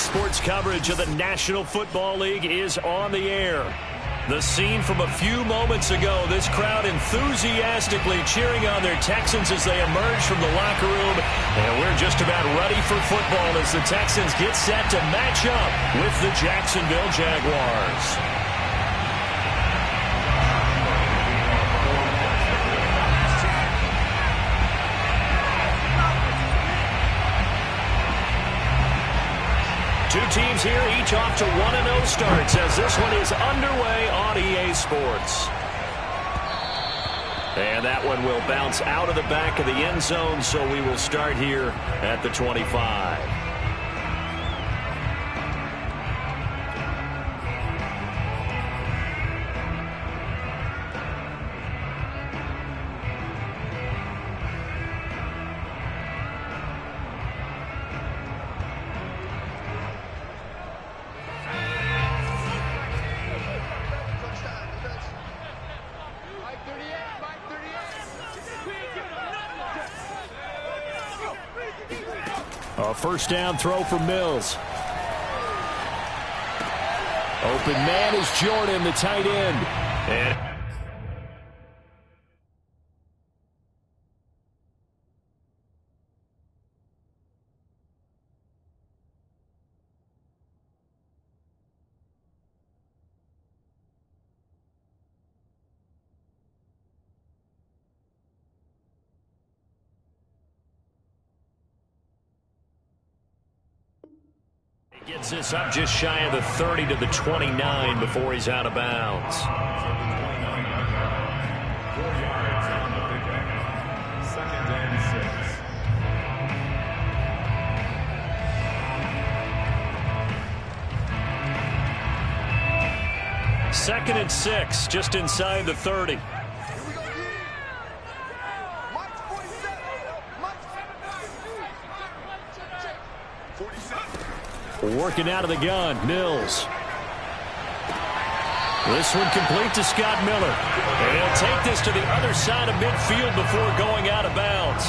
Sports coverage of the National Football League is on the air. The scene from a few moments ago, this crowd enthusiastically cheering on their Texans as they emerge from the locker room. And we're just about ready for football as the Texans get set to match up with the Jacksonville Jaguars. Two teams here, each off to 1-0 starts as this one is underway on EA Sports. And that one will bounce out of the back of the end zone, so we will start here at the 25. A first down throw for Mills. Open man is Jordan, the tight end. And gets this up just shy of the 30 to the 29 before he's out of bounds. 4 yards on the pickup. 2nd and 6. 2nd and 6, just inside the 30. Working out of the gun, Mills. This one complete to Scott Miller. And he'll take this to the other side of midfield before going out of bounds.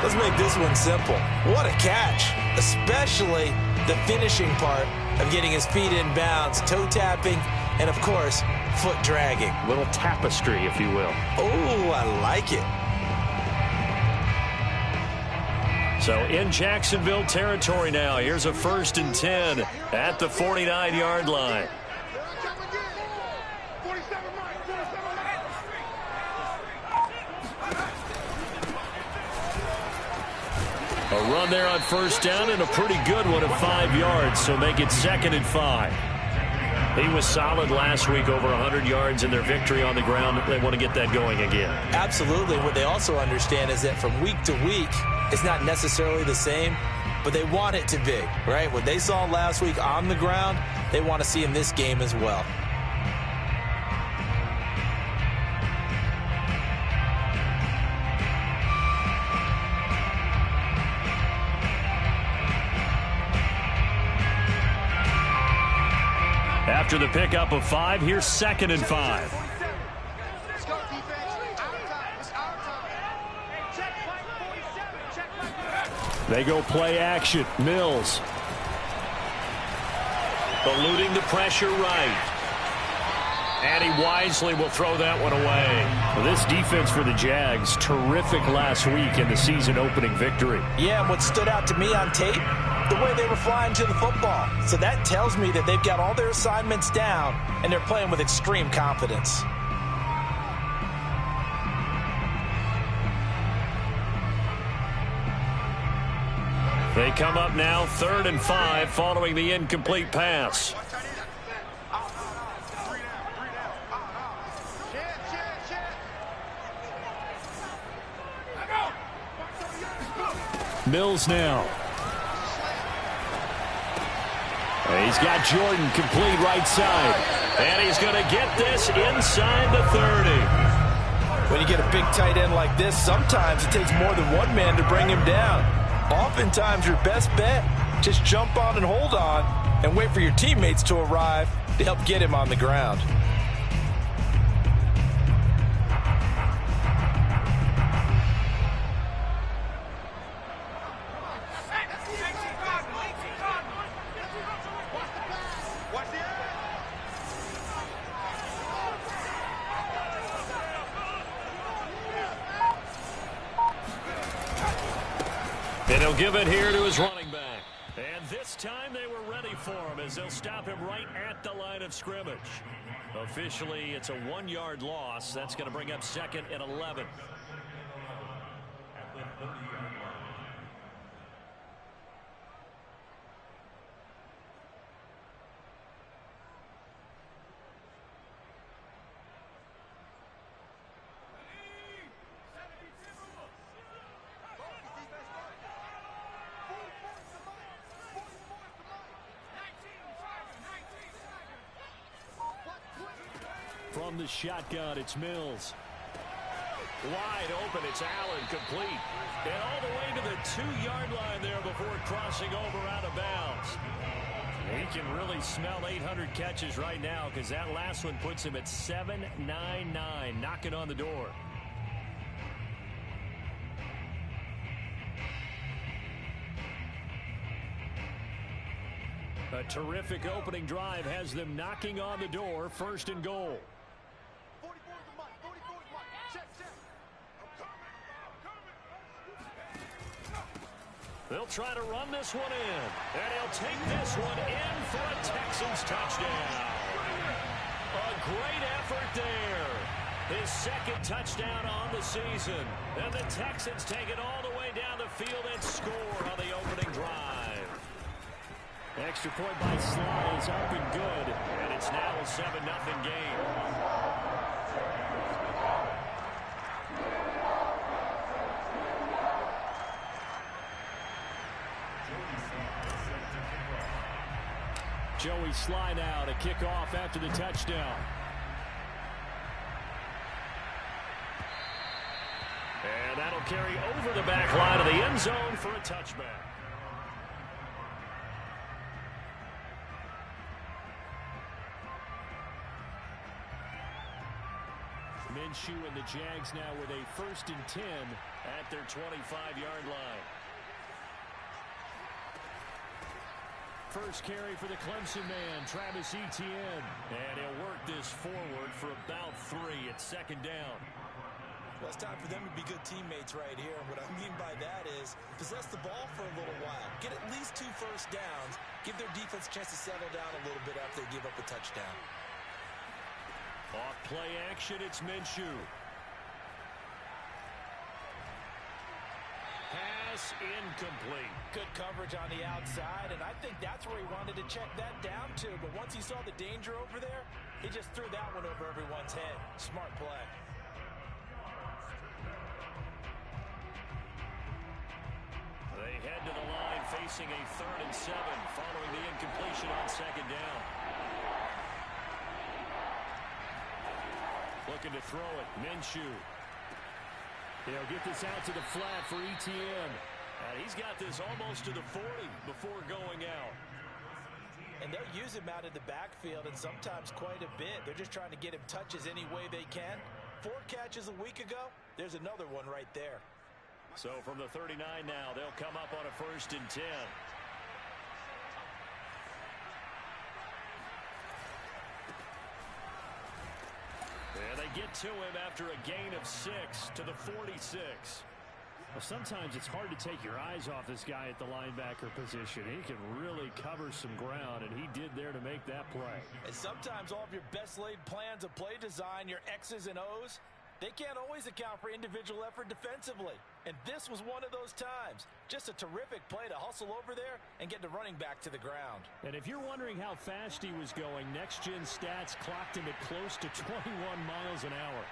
Let's make this one simple. What a catch, especially the finishing part of getting his feet in bounds, toe tapping, and of course, foot dragging. Little tapestry, if you will. Oh, I like it. So in Jacksonville territory now, here's a 1st and 10 at the 49-yard line. A run there on 1st down and a pretty good one at 5 yards, so make it 2nd and 5. He was solid last week, over 100 yards in their victory on the ground. They want to get that going again. Absolutely. What they also understand is that from week to week, it's not necessarily the same, but they want it to be, right? What they saw last week on the ground, they want to see in this game as well. After the pickup of 5, here's 2nd and 5. They go play action. Mills. Eluding the pressure right. And he wisely will throw that one away. Well, this defense for the Jags, terrific last week in the season opening victory. Yeah, and what stood out to me on tape, the way they were flying to the football. So that tells me that they've got all their assignments down, and they're playing with extreme confidence. They come up now 3rd and 5 following the incomplete pass. Mills now. He's got Jordan complete right side. And he's going to get this inside the 30. When you get a big tight end like this, sometimes it takes more than one man to bring him down. Oftentimes, your best bet, just jump on and hold on and wait for your teammates to arrive to help get him on the ground. And he'll give it here to his running back. And this time they were ready for him as they'll stop him right at the line of scrimmage. Officially, it's a 1-yard loss. That's going to bring up 2nd and 11. From the shotgun, it's Mills. Wide open, it's Allen, complete. And all the way to the 2-yard line there before crossing over out of bounds. He can really smell 800 catches right now because that last one puts him at 799, knocking on the door. A terrific opening drive has them knocking on the door, 1st and goal. They'll try to run this one in. And he'll take this one in for a Texans touchdown. A great effort there. His 2nd touchdown on the season. And the Texans take it all the way down the field and score on the opening drive. Extra point by Sly is up and good. And it's now a 7-0 game. Joey Sly now to kick off after the touchdown. And that'll carry over the back line of the end zone for a touchback. Minshew and the Jags now with a 1st and 10 at their 25-yard line. First carry for the Clemson man, Travis Etienne. And he'll work this forward for about 3 at 2nd down. Well, it's time for them to be good teammates right here. And what I mean by that is possess the ball for a little while. Get at least 2 first downs. Give their defense a chance to settle down a little bit after they give up a touchdown. Off play action, it's Minshew. Pass incomplete. Good coverage on the outside, and I think that's where he wanted to check that down to. But once he saw the danger over there, he just threw that one over everyone's head. Smart play. They head to the line facing a 3rd and 7 following the incompletion on 2nd down. Looking to throw it, Minshew. He'll get this out to the flat for Etienne. And he's got this almost to the 40 before going out. And they'll use him out in the backfield, and sometimes quite a bit. They're just trying to get him touches any way they can. 4 catches a week ago, there's another one right there. So from the 39 now, they'll come up on a 1st and 10. And they get to him after a gain of 6 to the 46. Well, sometimes it's hard to take your eyes off this guy at the linebacker position. He can really cover some ground, and he did there to make that play. And sometimes all of your best laid plans of play design, your X's and O's, they can't always account for individual effort defensively. And this was one of those times. Just a terrific play to hustle over there and get the running back to the ground. And if you're wondering how fast he was going, Next Gen Stats clocked him at close to 21 miles an hour.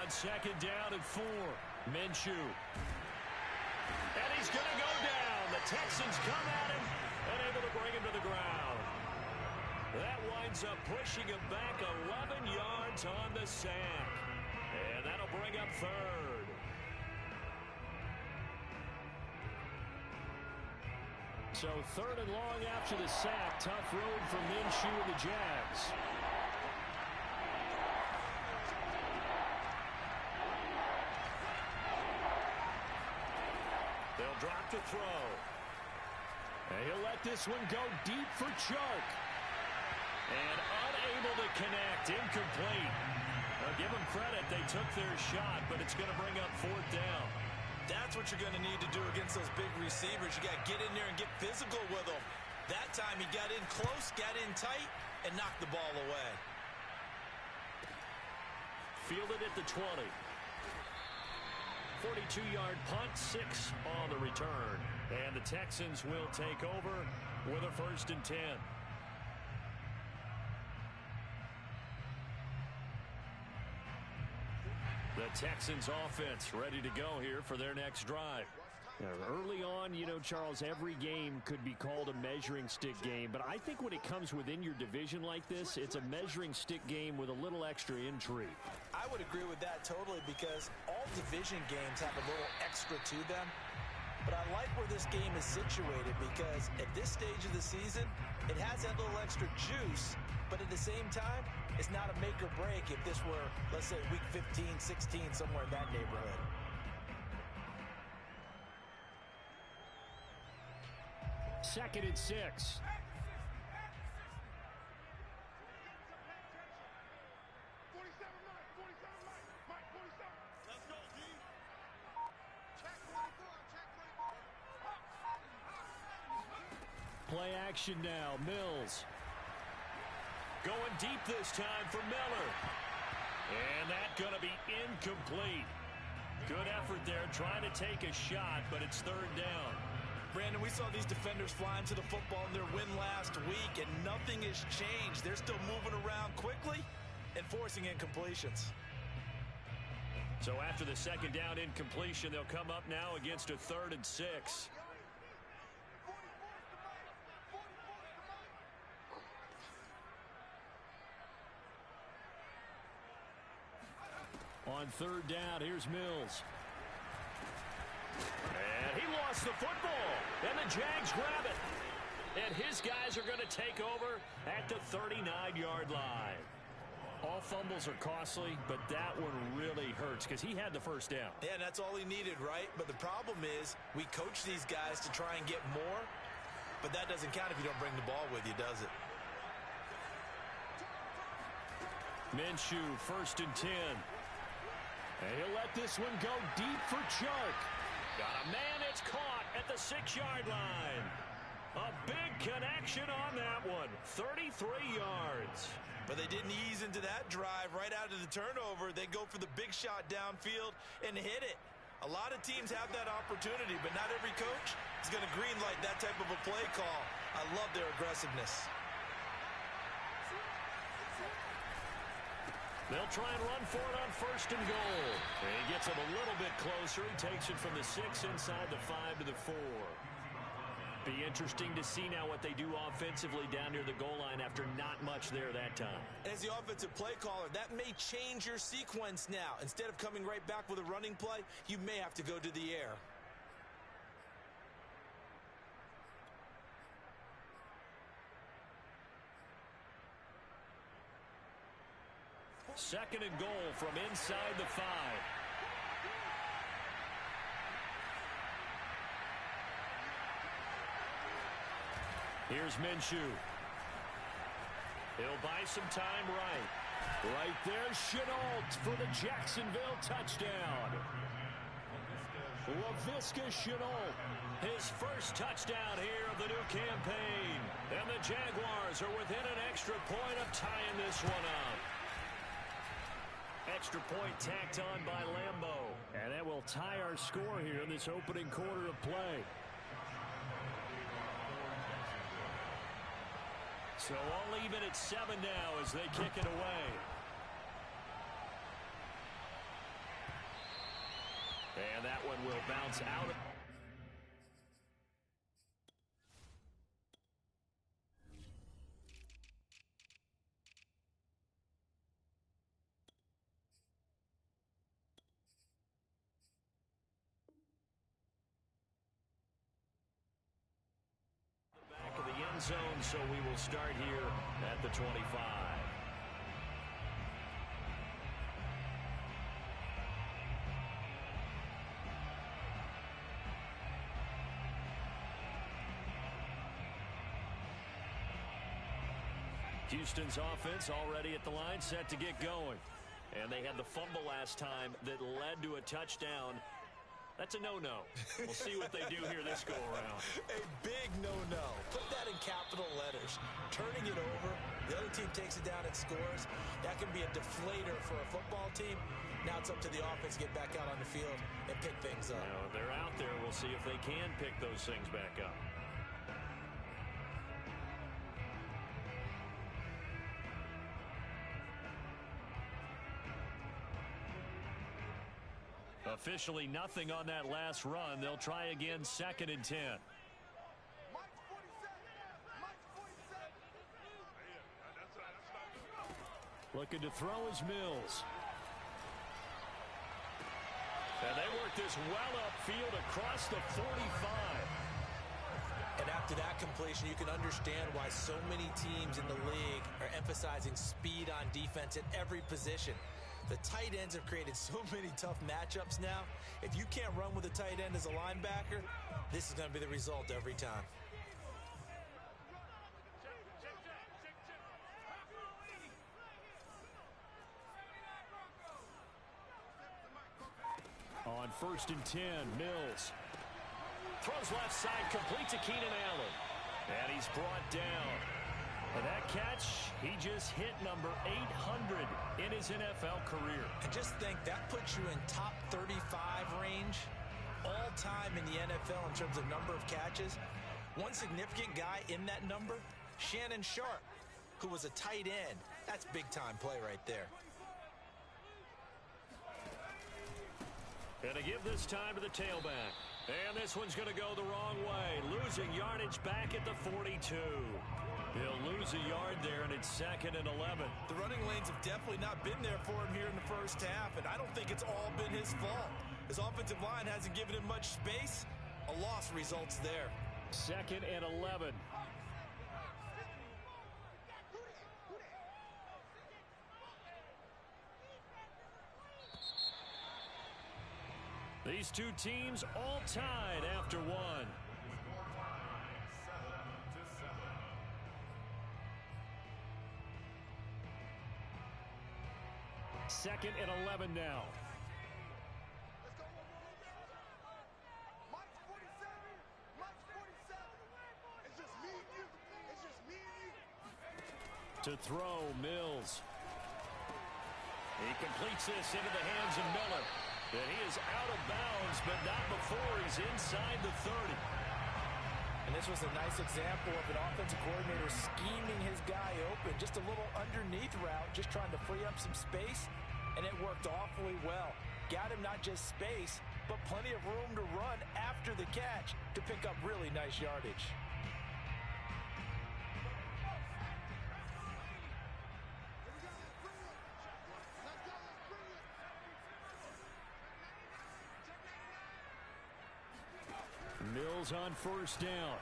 On 2nd down and 4, Minshew. And he's going to go down. The Texans come at him and able to bring him to the ground. That winds up pushing him back 11 yards on the sack. And that'll bring up 3rd. So 3rd and long after the sack. Tough road for Minshew and the Jags. They'll drop the throw. And he'll let this one go deep for Chark. And unable to connect. Incomplete. Give them credit. They took their shot, but it's going to bring up fourth down. That's what you're going to need to do against those big receivers. You got to get in there and get physical with them. That time he got in close, got in tight, and knocked the ball away. Fielded at the 20. 42-yard punt, 6 on the return. And the Texans will take over with a 1st and 10. The Texans offense ready to go here for their next drive. Now, early on, you know, Charles, every game could be called a measuring stick game. But I think when it comes within your division like this, it's a measuring stick game with a little extra intrigue. I would agree with that totally because all division games have a little extra to them. But I like where this game is situated because at this stage of the season, it has that little extra juice. But at the same time, it's not a make or break if this were, let's say, week 15, 16, somewhere in that neighborhood. Second and 6. Play action now. Mills. Going deep this time for Miller. And that's going to be incomplete. Good effort there trying to take a shot, but it's 3rd down. Brandon, we saw these defenders flying to the football in their win last week, and nothing has changed. They're still moving around quickly and forcing incompletions. So after the 2nd down incompletion, they'll come up now against a 3rd and 6. On 3rd down, here's Mills. And he lost the football. And the Jags grab it. And his guys are going to take over at the 39-yard line. All fumbles are costly, but that one really hurts because he had the 1st down. Yeah, and that's all he needed, right? But the problem is we coach these guys to try and get more, but that doesn't count if you don't bring the ball with you, does it? Minshew, 1st and 10. And he'll let this one go deep for Chark. Got a man, it's caught at the 6-yard line. A big connection on that one. 33 yards. But they didn't ease into that drive right out of the turnover. They go for the big shot downfield and hit it. A lot of teams have that opportunity, but not every coach is going to greenlight that type of a play call. I love their aggressiveness. They'll try and run for it on 1st and goal. And he gets it a little bit closer. He takes it from the 6 inside the 5 to the 4. Be interesting to see now what they do offensively down near the goal line after not much there that time. As the offensive play caller, that may change your sequence now. Instead of coming right back with a running play, you may have to go to the air. Second and goal from inside the 5. Here's Minshew. He'll buy some time right. Right there, Chenault for the Jacksonville touchdown. Laviska Shenault, his first touchdown here of the new campaign. And the Jaguars are within an extra point of tying this one up. Extra point tacked on by Lambeau. And that will tie our score here in this opening quarter of play. So all even at 7 now as they kick it away. And that one will bounce out. Back of the end zone, so we will start here at the 25. Houston's offense already at the line, set to get going. And they had the fumble last time that led to a touchdown. That's a no-no. We'll see what they do here this go-around. A big no-no. Put that in capital letters. Turning it over, the other team takes it down and scores. That can be a deflator for a football team. Now it's up to the offense to get back out on the field and pick things up. Now, if they're out there, we'll see if they can pick those things back up. Officially nothing on that last run. They'll try again, 2nd and 10. Looking to throw is Mills. And they work this well upfield across the 45. And after that completion, you can understand why so many teams in the league are emphasizing speed on defense at every position. The tight ends have created so many tough matchups now. If you can't run with a tight end as a linebacker, this is going to be the result every time. On 1st and 10, Mills. Throws left side, complete to Keenan Allen. And he's brought down. And that catch, he just hit number 800 in his NFL career. And just think, that puts you in top 35 range all time in the NFL in terms of number of catches. One significant guy in that number, Shannon Sharp, who was a tight end. That's big-time play right there. And to give this time to the tailback. And this one's going to go the wrong way. Losing yardage back at the 42. He'll lose a yard there, and it's 2nd and 11. The running lanes have definitely not been there for him here in the first half, and I don't think it's all been his fault. His offensive line hasn't given him much space. A loss results there. 2nd and 11. These two teams all tied after one. Second and 11 now. To throw, Mills. He completes this into the hands of Miller. And he is out of bounds, but not before he's inside the 30. And this was a nice example of an offensive coordinator scheming his guy open. Just a little underneath route, just trying to free up some space, and it worked awfully well. Got him not just space, but plenty of room to run after the catch to pick up really nice yardage. Mills on 1st down.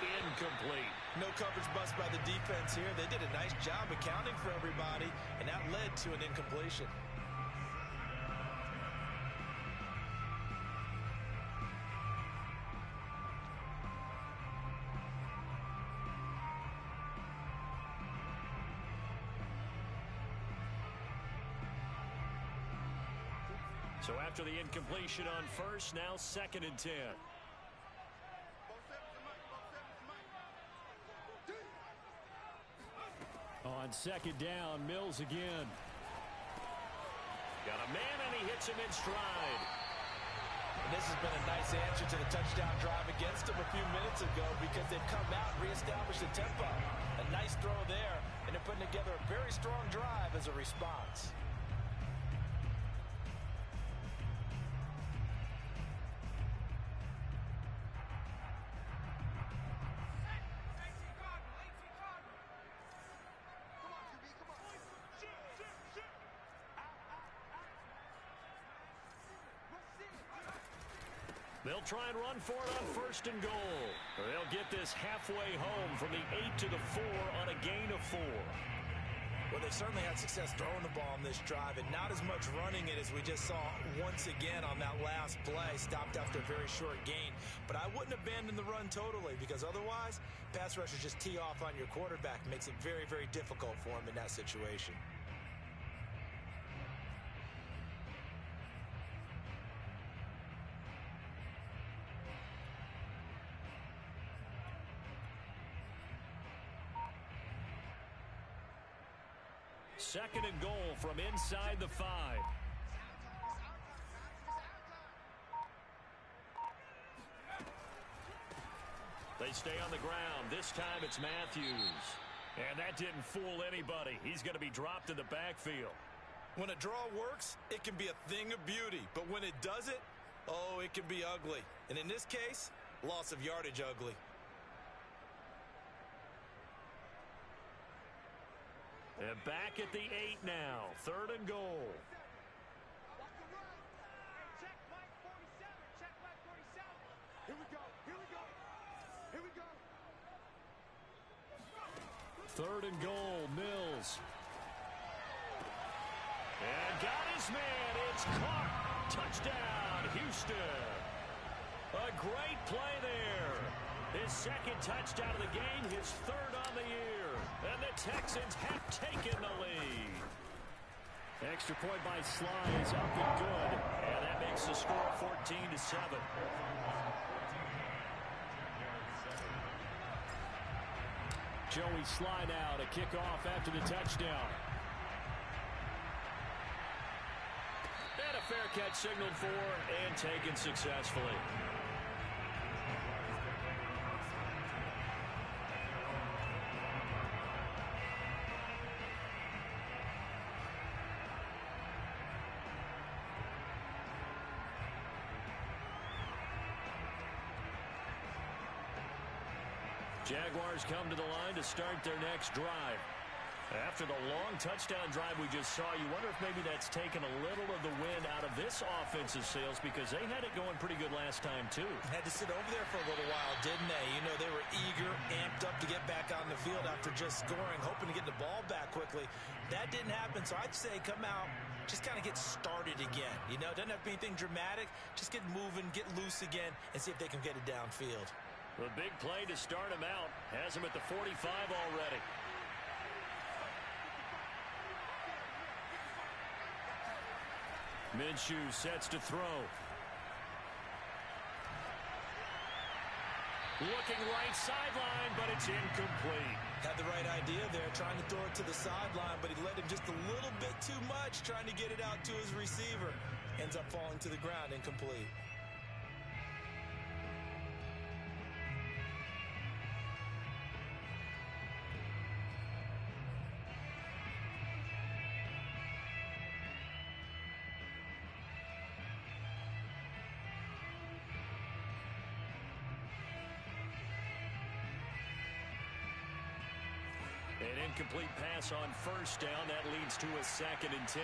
Incomplete. No coverage bust by the defense here. They did a nice job accounting for everybody, and that led to an incompletion. So after the incompletion on 1st, now 2nd and 10. On 2nd down, Mills again. Got a man, and he hits him in stride. And this has been a nice answer to the touchdown drive against them a few minutes ago, because they've come out and reestablished the tempo. A nice throw there, and they're putting together a very strong drive as a response. They'll try and run for it on 1st and goal. They'll get this halfway home from the 8 to the 4 on a gain of 4. Well, they've certainly had success throwing the ball on this drive and not as much running it as we just saw once again on that last play. Stopped after a very short gain. But I wouldn't abandon the run totally, because otherwise, pass rushers just tee off on your quarterback. Makes it very, very difficult for him in that situation. Second and goal from inside the 5. They stay on the ground. This time it's Matthews. And that didn't fool anybody. He's going to be dropped in the backfield. When a draw works, it can be a thing of beauty. But when it doesn't, oh, it can be ugly. And in this case, loss of yardage ugly. And back at the 8 now. Third and goal. Check Mike 47. Check Mike 47. Here we go. Here we go. Here we go. Third and goal. Mills. And got his man. It's caught. Touchdown, Houston. A great play there. His second touchdown of the game, his third on the year. And the Texans have taken the lead. Extra point by Sly is up and good. And that makes the score 14-7. Joey Sly now to kick off after the touchdown. And a fair catch signaled for and taken successfully. Jaguars come to the line to start their next drive. After the long touchdown drive we just saw, you wonder if maybe that's taken a little of the wind out of this offensive sails, because they had it going pretty good last time too. Had to sit over there for a little while, didn't they? You know, they were eager, amped up to get back on the field after just scoring, hoping to get the ball back quickly. That didn't happen, so I'd say come out, just kind of get started again. You know, it doesn't have to be anything dramatic. Just get moving, get loose again, and see if they can get it downfield. The big play to start him out has him at the 45 already. Minshew sets to throw. Looking right sideline, but it's incomplete. Had the right idea there, trying to throw it to the sideline, but he let him just a little bit too much, trying to get it out to his receiver. Ends up falling to the ground, incomplete. An incomplete pass on first down. That leads to a 2nd and 10.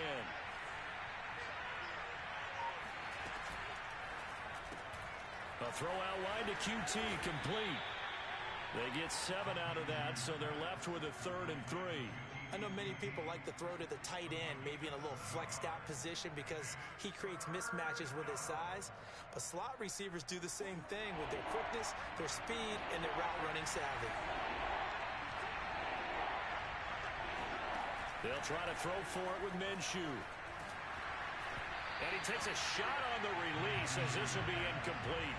A throw out wide to QT, complete. They get 7 out of that, so they're left with a 3rd and 3. I know many people like to throw to the tight end, maybe in a little flexed out position because he creates mismatches with his size. But slot receivers do the same thing with their quickness, their speed, and their route running savvy. They'll try to throw for it with Minshew. And he takes a shot on the release as this will be incomplete.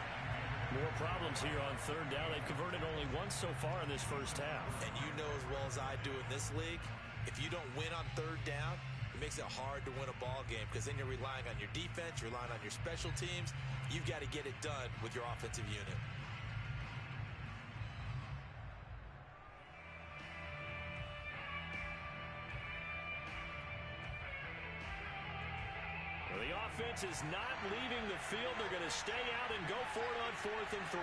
More problems here on 3rd down. They've converted only once so far in this first half. And you know as well as I do in this league, if you don't win on 3rd down, it makes it hard to win a ball game because then you're relying on your defense, you're relying on your special teams. You've got to get it done with your offensive unit. The offense is not leaving the field. They're going to stay out and go for it on 4th and 3.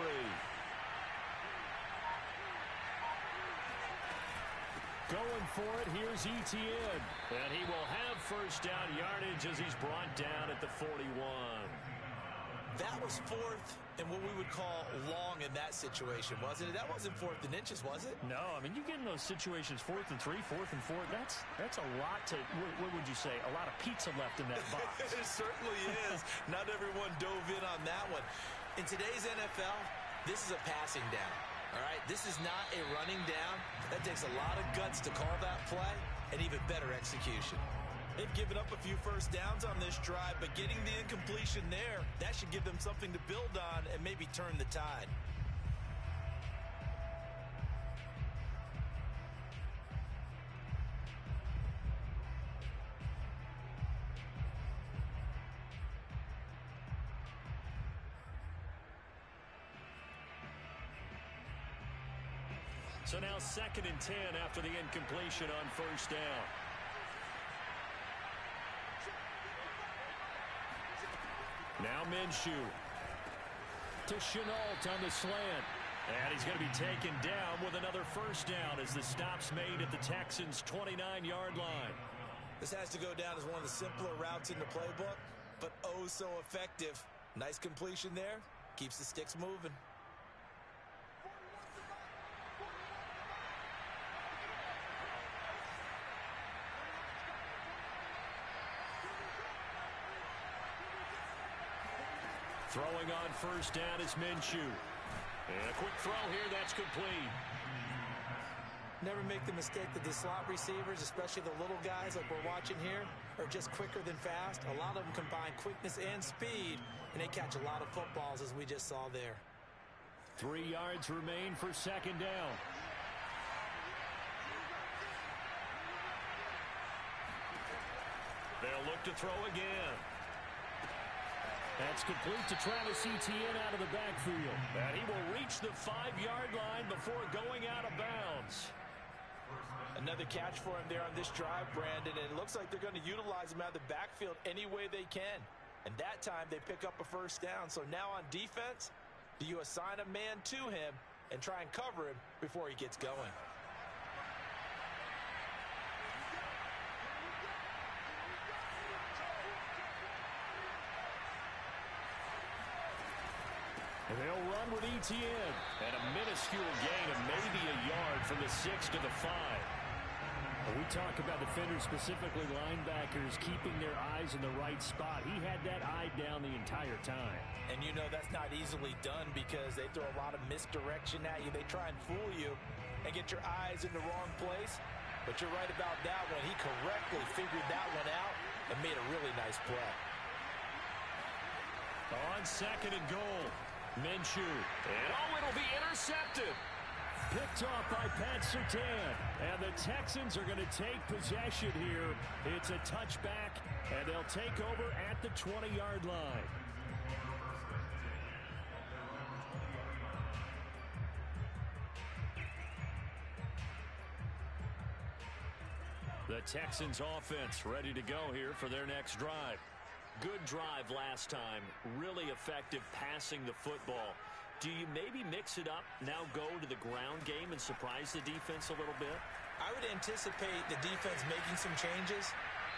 Going for it, here's Etienne. And he will have first down yardage as he's brought down at the 41. That was fourth and what we would call long in that situation, wasn't it? That wasn't 4th and inches, was it? No, I mean, you get in those situations 4th and 3, 4th and 4. That's a lot to, what would you say, a lot of pizza left in that box. It certainly is. Not everyone dove in on that one. In today's NFL, this is a passing down, all right? This is not a running down. That takes a lot of guts to call that play and even better execution. They've given up a few first downs on this drive, but getting the incompletion there, that should give them something to build on and maybe turn the tide. So now 2nd and 10 after the incompletion on first down. Now Minshew to Chenault on the slant. And he's going to be taken down with another first down as the stop's made at the Texans' 29-yard line. This has to go down as one of the simpler routes in the playbook, but oh so effective. Nice completion there. Keeps the sticks moving. Throwing on first down is Minshew. And a quick throw here, that's complete. Never make the mistake that the slot receivers, especially the little guys like we're watching here, are just quicker than fast. A lot of them combine quickness and speed, and they catch a lot of footballs, as we just saw there. 3 yards remain for 2nd down. They'll look to throw again. That's complete to Travis Etienne out of the backfield. And he will reach the 5-yard line before going out of bounds. Another catch for him there on this drive, Brandon, and it looks like they're going to utilize him out of the backfield any way they can. And that time they pick up a first down. So now on defense, do you assign a man to him and try and cover him before he gets going? They'll run with Etienne. And a minuscule gain of maybe a yard from the 6 to the 5. We talk about defenders, specifically linebackers, keeping their eyes in the right spot. He had that eye down the entire time. And you know that's not easily done because they throw a lot of misdirection at you. They try and fool you and get your eyes in the wrong place. But you're right about that one. He correctly figured that one out and made a really nice play. On 2nd and goal, Minshew. And it'll be intercepted. Picked off by Pat Surtain. And the Texans are going to take possession here. It's a touchback, and they'll take over at the 20-yard line. The Texans offense ready to go here for their next drive. Good drive last time. Really effective passing the football. Do you maybe mix it up, now go to the ground game and surprise the defense a little bit? I would anticipate the defense making some changes,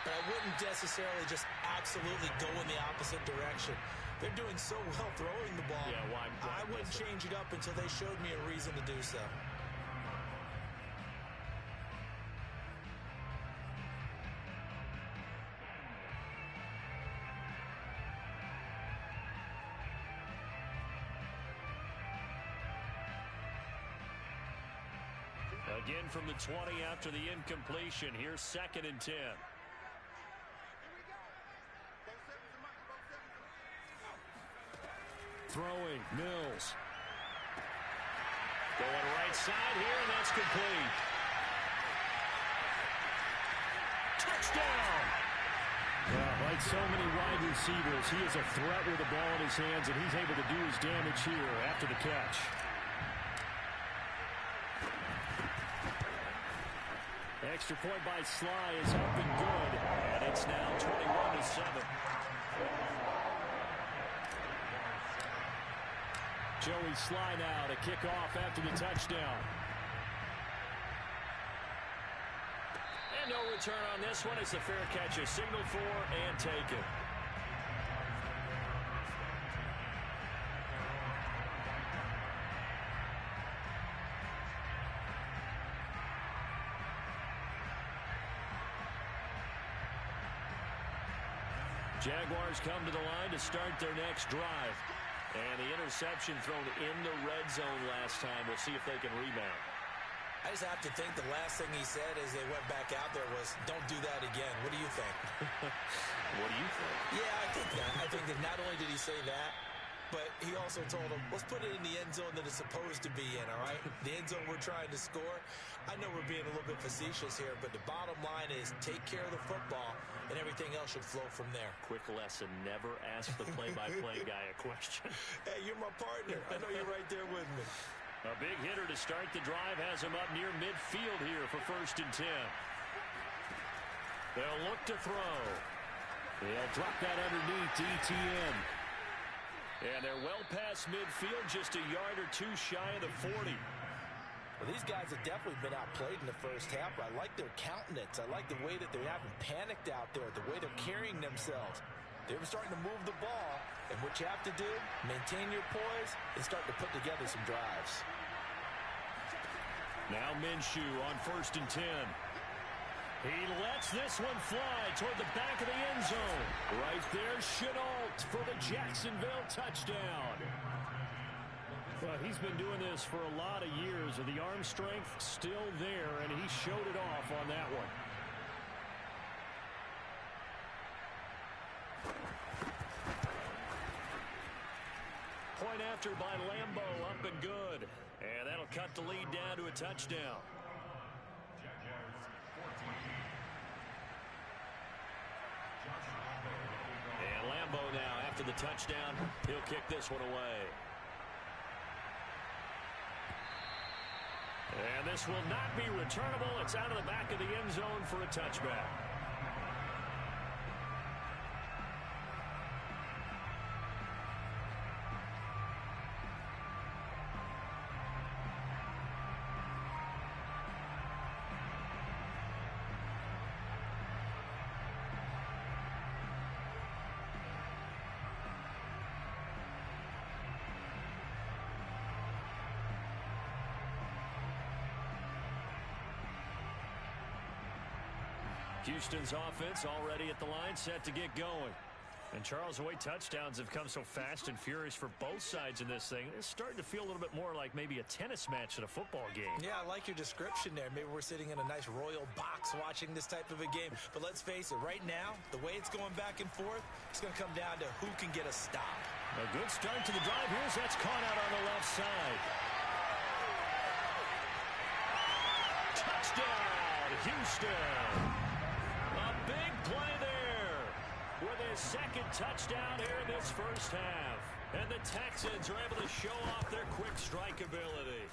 but I wouldn't necessarily just absolutely go in the opposite direction. They're doing so well throwing the ball. Yeah, well, I wouldn't change it up until they showed me a reason to do so. Again from the 20 after the incompletion. Here's 2nd and 10. Throwing, Mills. Going right side here, and that's complete. Touchdown! Yeah, like so many wide receivers, he is a threat with the ball in his hands, and he's able to do his damage here after the catch. Extra point by Sly is up and good. And it's now 21-7. Joey Sly now to kick off after the touchdown. And no return on this one. It's a fair catch, a signal for and taken. Jaguars come to the line to start their next drive. And the interception thrown in the red zone last time. We'll see if they can rebound. I just have to think the last thing he said as they went back out there was, don't do that again. What do you think? What do you think? Yeah, I think that. I think that not only did he say that, but he also told him, let's put it in the end zone that it's supposed to be in, all right? The end zone we're trying to score. I know we're being a little bit facetious here, but the bottom line is take care of the football, and everything else should flow from there. Quick lesson, never ask the play-by-play guy a question. Hey, you're my partner. I know you're right there with me. A big hitter to start the drive has him up near midfield here for 1st and 10. They'll look to throw. They'll drop that underneath to ETN. And they're well past midfield, just a yard or two shy of the 40. Well, these guys have definitely been outplayed in the first half. I like their countenance. I like the way that they haven't panicked out there, the way they're carrying themselves. They were starting to move the ball, and what you have to do, maintain your poise and start to put together some drives. Now Minshew on 1st and 10. He lets this one fly toward the back of the end zone. Right there, Chenault for the Jacksonville touchdown. Well, he's been doing this for a lot of years, and the arm strength still there, and he showed it off on that one. Point after by Lambo, up and good. And that'll cut the lead down to a touchdown. And Lambo now, after the touchdown, he'll kick this one away. And this will not be returnable. It's out of the back of the end zone for a touchback. Houston's offense already at the line, set to get going. And Charles, the way touchdowns have come so fast and furious for both sides in this thing, it's starting to feel a little bit more like maybe a tennis match than a football game. Yeah, I like your description there. Maybe we're sitting in a nice royal box watching this type of a game. But let's face it, right now, the way it's going back and forth, it's going to come down to who can get a stop. A good start to the drive. Here's that's caught out on the left side. Touchdown, Houston. A big play there with his second touchdown here in this first half. And the Texans are able to show off their quick strike ability.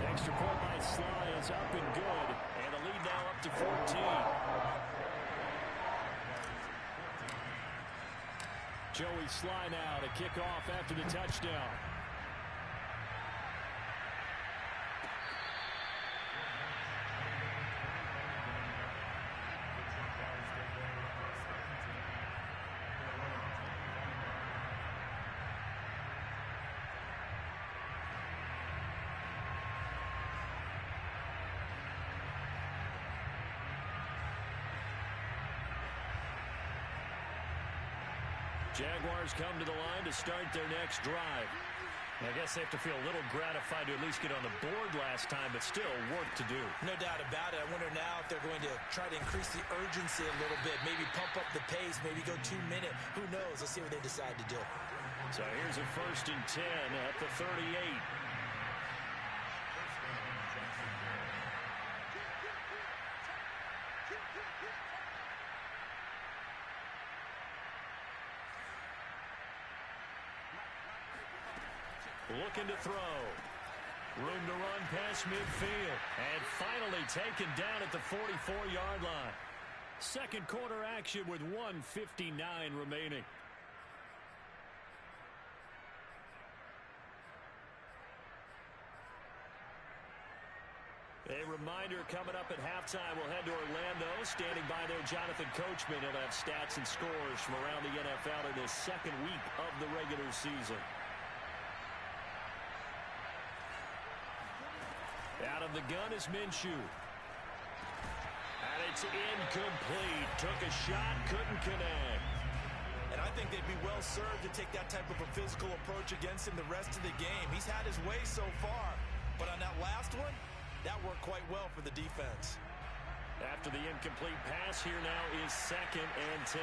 Extra point by Sly is up and good. And the lead now up to 14. Joey Sly now to kick off after the touchdown. Jaguars come to the line to start their next drive. I guess they have to feel a little gratified to at least get on the board last time, but still work to do. No doubt about it. I wonder now if they're going to try to increase the urgency a little bit, maybe pump up the pace, maybe go 2 minute. Who knows? Let's see what they decide to do. So here's a 1st and 10 at the 38. Looking to throw. Room to run past midfield. And finally taken down at the 44-yard line. Second quarter action with 1:59 remaining. A reminder coming up at halftime, we'll head to Orlando. Standing by there, Jonathan Coachman. He'll have stats and scores from around the NFL in this second week of the regular season. Out of the gun is Minshew. And it's incomplete. Took a shot, couldn't connect. think they'd be well served to take that type of a physical approach against him the rest of the game. He's had his way so far, but on that last one, that worked quite well for the defense. After the incomplete pass, here now is 2nd and 10.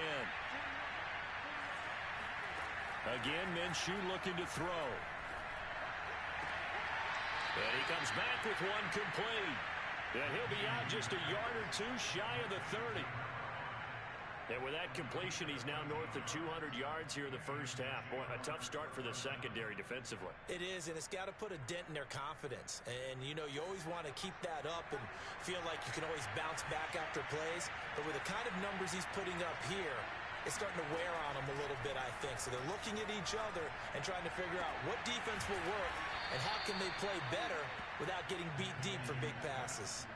Again, Minshew looking to throw. And he comes back with one complete. And he'll be out just a yard or two shy of the 30. And with that completion, he's now north of 200 yards here in the first half. Boy, a tough start for the secondary defensively. It is, and it's got to put a dent in their confidence. And, you know, you always want to keep that up and feel like you can always bounce back after plays. But with the kind of numbers he's putting up here, it's starting to wear on them a little bit, I think. So they're looking at each other and trying to figure out what defense will work and how can they play better without getting beat deep for big passes.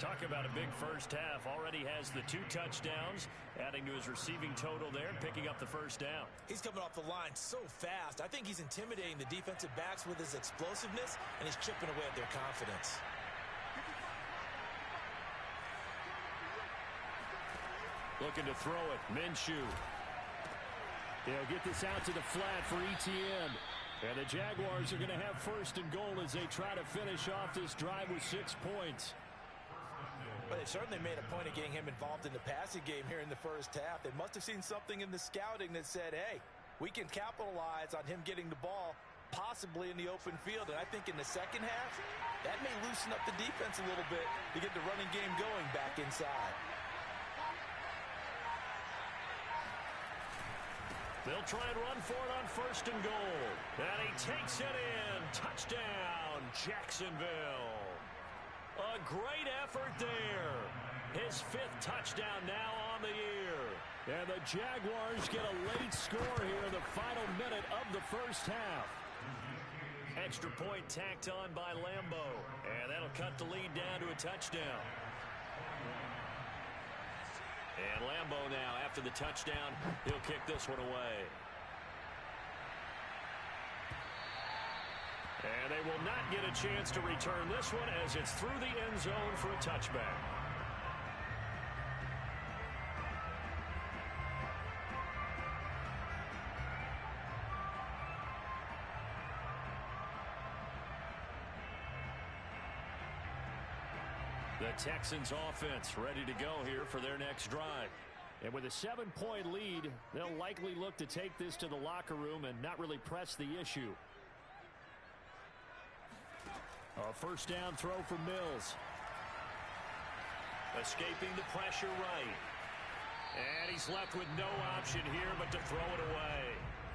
Talk about a big first half. Already has the 2 touchdowns, adding to his receiving total there and picking up the first down. He's coming off the line so fast. I think he's intimidating the defensive backs with his explosiveness, and he's chipping away at their confidence. Looking to throw it. Minshew. They'll get this out to the flat for Etienne. And the Jaguars are going to have 1st and goal as they try to finish off this drive with 6 points. But they certainly made a point of getting him involved in the passing game here in the first half. They must have seen something in the scouting that said, hey, we can capitalize on him getting the ball possibly in the open field. And I think in the second half, that may loosen up the defense a little bit to get the running game going back inside. They'll try and run for it on 1st and goal. And he takes it in. Touchdown, Jacksonville. A great effort there. His 5th touchdown now on the year. And the Jaguars get a late score here in the final minute of the first half. Extra point tacked on by Lambeau. And that'll cut the lead down to a touchdown. And Lambeau now, after the touchdown, he'll kick this one away. And they will not get a chance to return this one as it's through the end zone for a touchback. The Texans offense ready to go here for their next drive. And with a 7-point lead, they'll likely look to take this to the locker room and not really press the issue. A 1st down throw for Mills. Escaping the pressure right. And he's left with no option here but to throw it away.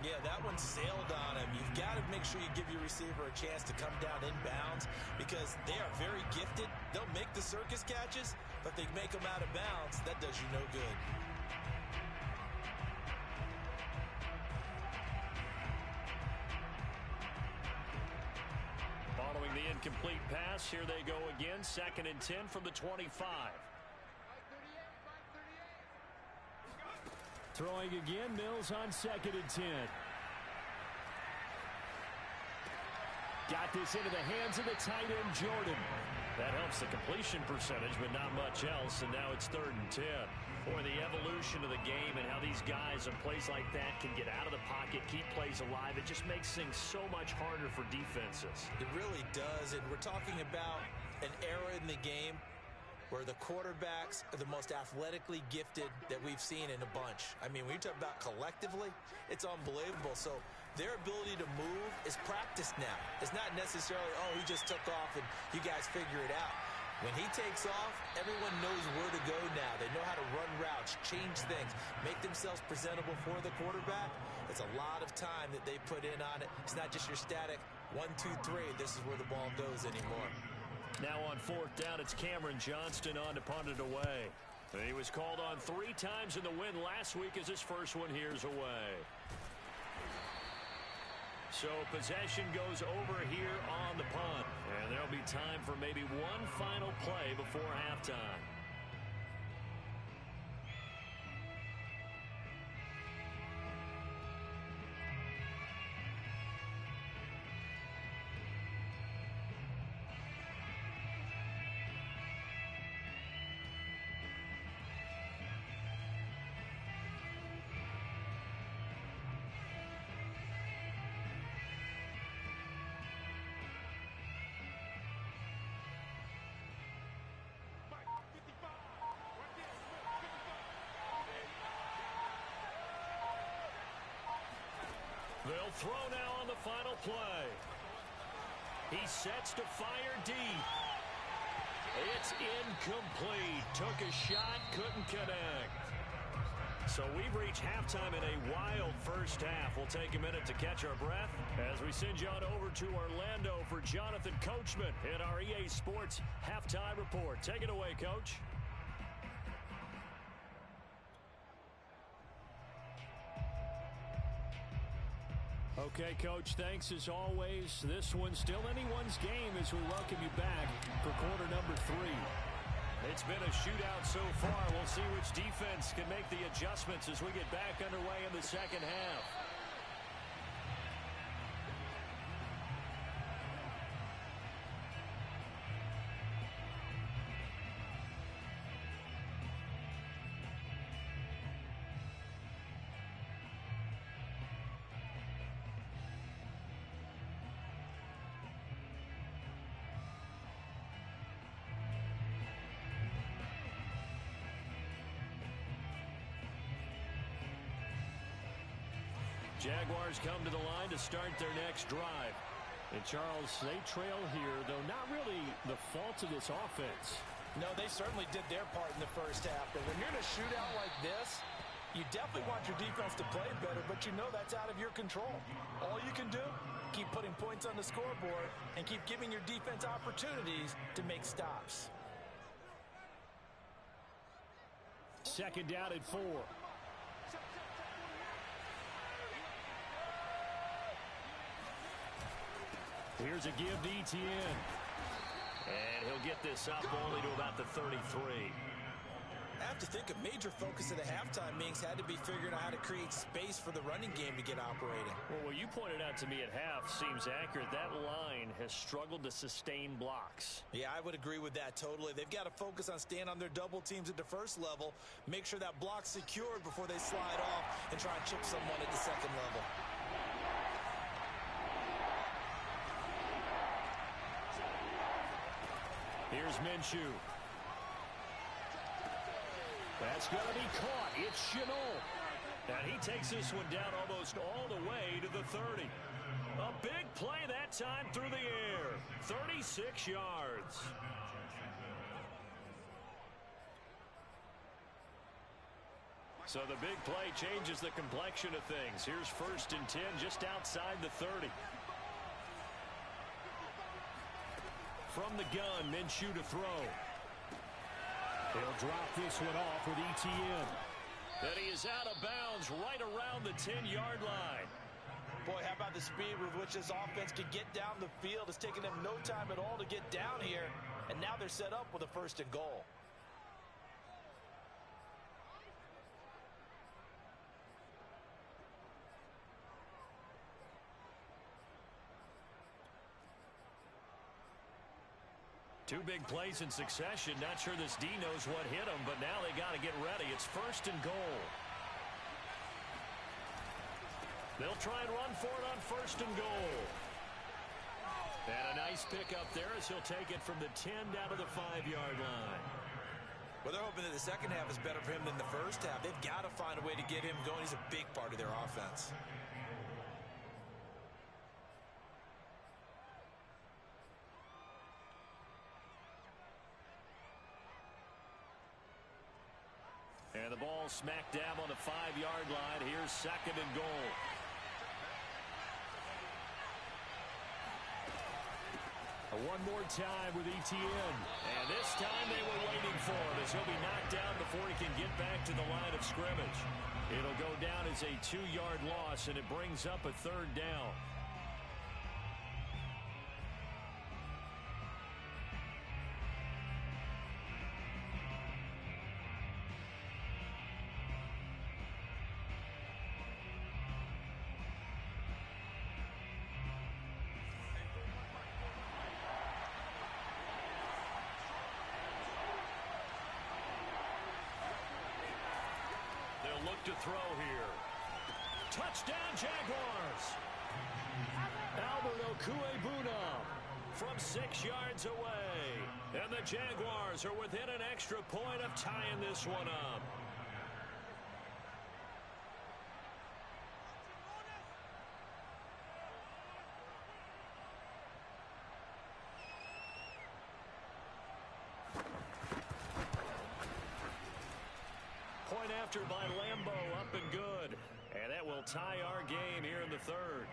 Yeah, that one sailed on him. You've got to make sure you give your receiver a chance to come down inbounds because they are very gifted. They'll make the circus catches, but they make them out of bounds. That does you no good. Following the incomplete pass, here they go again. 2nd and 10 from the 25. Throwing again, Mills on 2nd and 10. Got this into the hands of the tight end, Jordan. That helps the completion percentage, but not much else, and now it's 3rd and 10. Boy, the evolution of the game and how these guys on plays like that can get out of the pocket, keep plays alive, it just makes things so much harder for defenses. It really does, and we're talking about an era in the game where the quarterbacks are the most athletically gifted that we've seen in a bunch. I mean, when you talk about collectively, it's unbelievable. So their ability to move is practiced now. It's not necessarily, oh, he just took off and you guys figure it out. When he takes off, everyone knows where to go now. They know how to run routes, change things, make themselves presentable for the quarterback. It's a lot of time that they put in on it. It's not just your static 1, 2, 3. This is where the ball goes anymore. Now on 4th down, it's Cameron Johnston on to punt it away. And he was called on 3 times in the win last week as his first one here's away. So possession goes over here on the punt. And there'll be time for maybe one final play before halftime. They'll throw now on the final play. He sets to fire deep. It's incomplete. Took a shot, couldn't connect. So we've reached halftime in a wild first half. We'll take a minute to catch our breath as we send you on over to Orlando for Jonathan Coachman in our EA Sports Halftime Report. Take it away, Coach. Okay, Coach, thanks as always. This one's still anyone's game as we welcome you back for quarter number 3. It's been a shootout so far. We'll see which defense can make the adjustments as we get back underway in the second half. Jaguars come to the line to start their next drive. And, Charles, they trail here, though not really the fault of this offense. No, they certainly did their part in the first half. But when you're in a shootout like this, you definitely want your defense to play better, but you know that's out of your control. All you can do, keep putting points on the scoreboard and keep giving your defense opportunities to make stops. Second down at 4. Here's a give to Etienne. And he'll get this up only to about the 33. I have to think a major focus of the halftime meetings had to be figuring out how to create space for the running game to get operating. Well, what you pointed out to me at half seems accurate. That line has struggled to sustain blocks. Yeah, I would agree with that totally. They've got to focus on staying on their double teams at the first level, make sure that block's secured before they slide off and try and chip someone at the second level. Here's Minshew. That's going to be caught. It's Chenault. And he takes this one down almost all the way to the 30. A big play that time through the air. 36 yards. So the big play changes the complexion of things. Here's 1st and 10 just outside the 30. From the gun, Minshew to throw. He'll drop this one off with Etienne. Then he is out of bounds right around the 10-yard line. Boy, how about the speed with which this offense can get down the field? It's taken them no time at all to get down here, and now they're set up with a 1st and goal. Two big plays in succession. Not sure this D knows what hit him, but now they got to get ready. It's 1st and goal. They'll try and run for it on 1st and goal. And a nice pick up there as he'll take it from the 10 down to the 5-yard line. Well, they're hoping that the second half is better for him than the first half. They've got to find a way to get him going. He's a big part of their offense. And the ball smack dab on the 5-yard line. Here's 2nd and goal. One more time with Etienne. And this time they were waiting for him as he'll be knocked down before he can get back to the line of scrimmage. It'll go down as a 2-yard loss, and it brings up a 3rd down. Look to throw here. Touchdown, Jaguars. Albert Okwuegbunam from 6 yards away. And the Jaguars are within an extra point of tying this one up. after by Lambeau, up and good. And that will tie our game here in the third.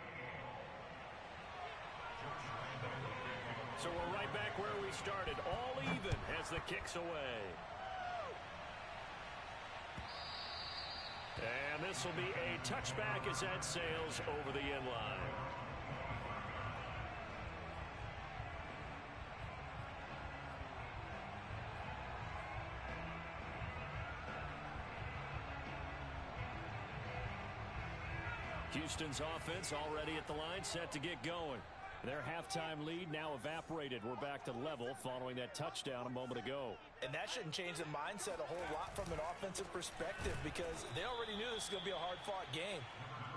So we're right back where we started, all even as the kick's away. And this will be a touchback as that sails over the end line. Houston's offense already at the line, set to get going. Their halftime lead now evaporated. We're back to level following that touchdown a moment ago. And that shouldn't change the mindset a whole lot from an offensive perspective because they already knew this was going to be a hard-fought game.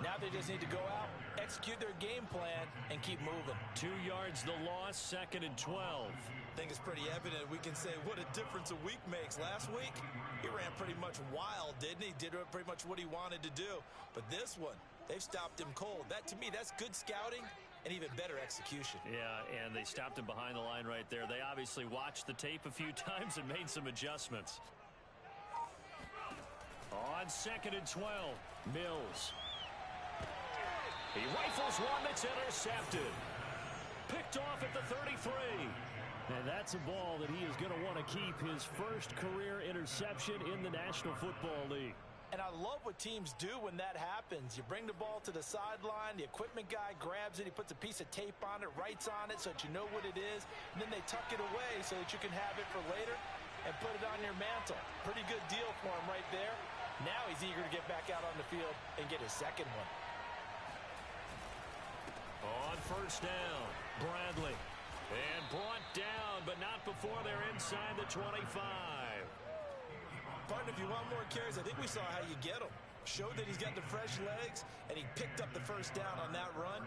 Now they just need to go out, execute their game plan, and keep moving. 2 yards the loss, 2nd and 12. I think it's pretty evident we can say what a difference a week makes. Last week, he ran pretty much wild, didn't he? Did pretty much what he wanted to do. But this one, they've stopped him cold. That, to me, that's good scouting and even better execution. Yeah, and they stopped him behind the line right there. They obviously watched the tape a few times and made some adjustments. On 2nd and 12, Mills. He rifles one that's intercepted. Picked off at the 33. And that's a ball that he is going to want to keep, his first career interception in the National Football League. And I love what teams do when that happens. You bring the ball to the sideline, the equipment guy grabs it, he puts a piece of tape on it, writes on it so that you know what it is, and then they tuck it away so that you can have it for later and put it on your mantle. Pretty good deal for him right there. Now he's eager to get back out on the field and get his second one. On first down, Bradley. And brought down, but not before they're inside the 25. Partner, if you want more carries, I think we saw how you get him. Showed that he's got the fresh legs, and he picked up the first down on that run.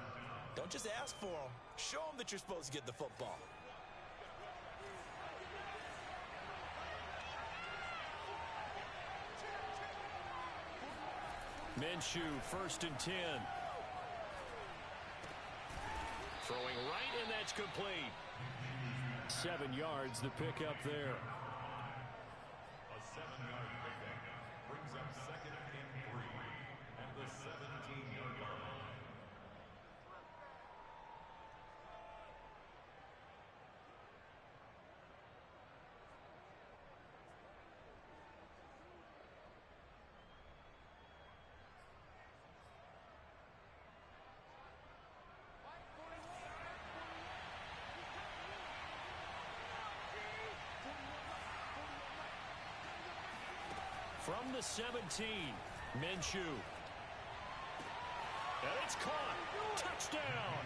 Don't just ask for him. Show him that you're supposed to get the football. Minshew, 1st and 10. Throwing right, and that's complete. 7 yards, the pickup there. A 7-yard pickup brings up 2nd and 3 at the 17-yard line. From the 17, Minshew. And it's caught. Touchdown.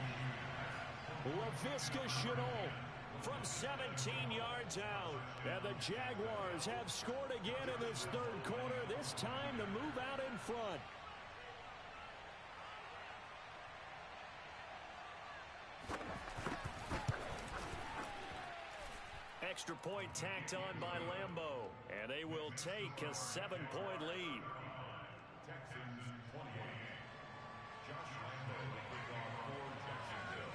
LaVisca Chenault from 17 yards out. And the Jaguars have scored again in this third quarter, this time to move out in front. Extra point tacked on by Lambeau, and they will take a 7-point lead. Texans 28. Josh Lambeau will kick off for Jacksonville.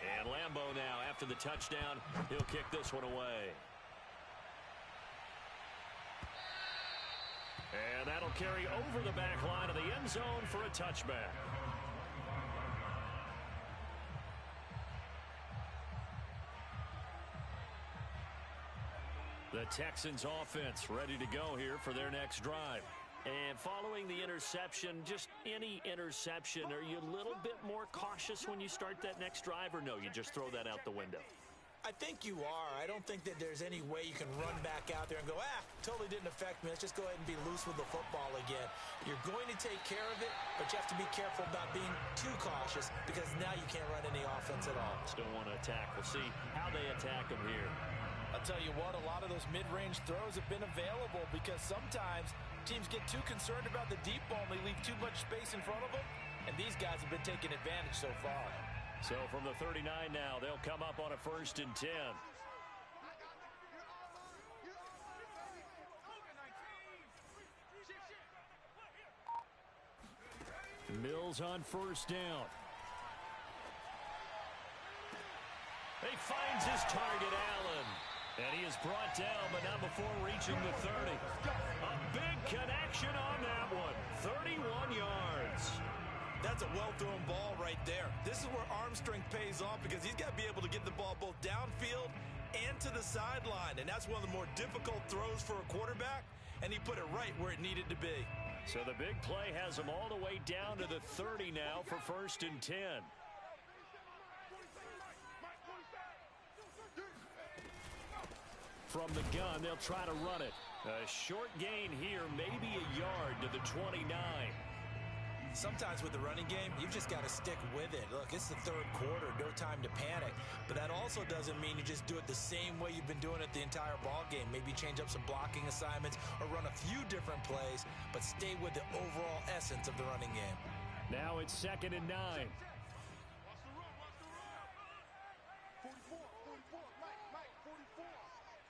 And Lambeau now, after the touchdown, he'll kick this one away. And that'll carry over the back line of the end zone for a touchback. The Texans offense ready to go here for their next drive. And following the interception, just any interception, are you a little bit more cautious when you start that next drive, or no, you just throw that out the window? I think you are. I don't think that there's any way you can run back out there and go, totally didn't affect me. Let's just go ahead and be loose with the football again. You're going to take care of it, but you have to be careful about being too cautious because now you can't run any offense at all. Still want to attack. We'll see how they attack them here. I'll tell you what, a lot of those mid-range throws have been available because sometimes teams get too concerned about the deep ball and they leave too much space in front of them, and these guys have been taking advantage so far. So from the 39 now, they'll come up on a 1st and 10. Mills on first down. He finds his target, Allen. And he is brought down, but not before reaching the 30. A big connection on that one. 31 yards. That's a well-thrown ball right there. This is where arm strength pays off because he's got to be able to get the ball both downfield and to the sideline. And that's one of the more difficult throws for a quarterback, and he put it right where it needed to be. So the big play has him all the way down to the 30 now for 1st and 10. From the gun, they'll try to run it. A short gain here, maybe a yard to the 29. Sometimes with the running game, you've just got to stick with it. Look, it's the 3rd quarter, no time to panic. But that also doesn't mean you just do it the same way you've been doing it the entire ball game. Maybe change up some blocking assignments or run a few different plays, but stay with the overall essence of the running game. Now it's 2nd and 9. 44, 44, Mike, 44.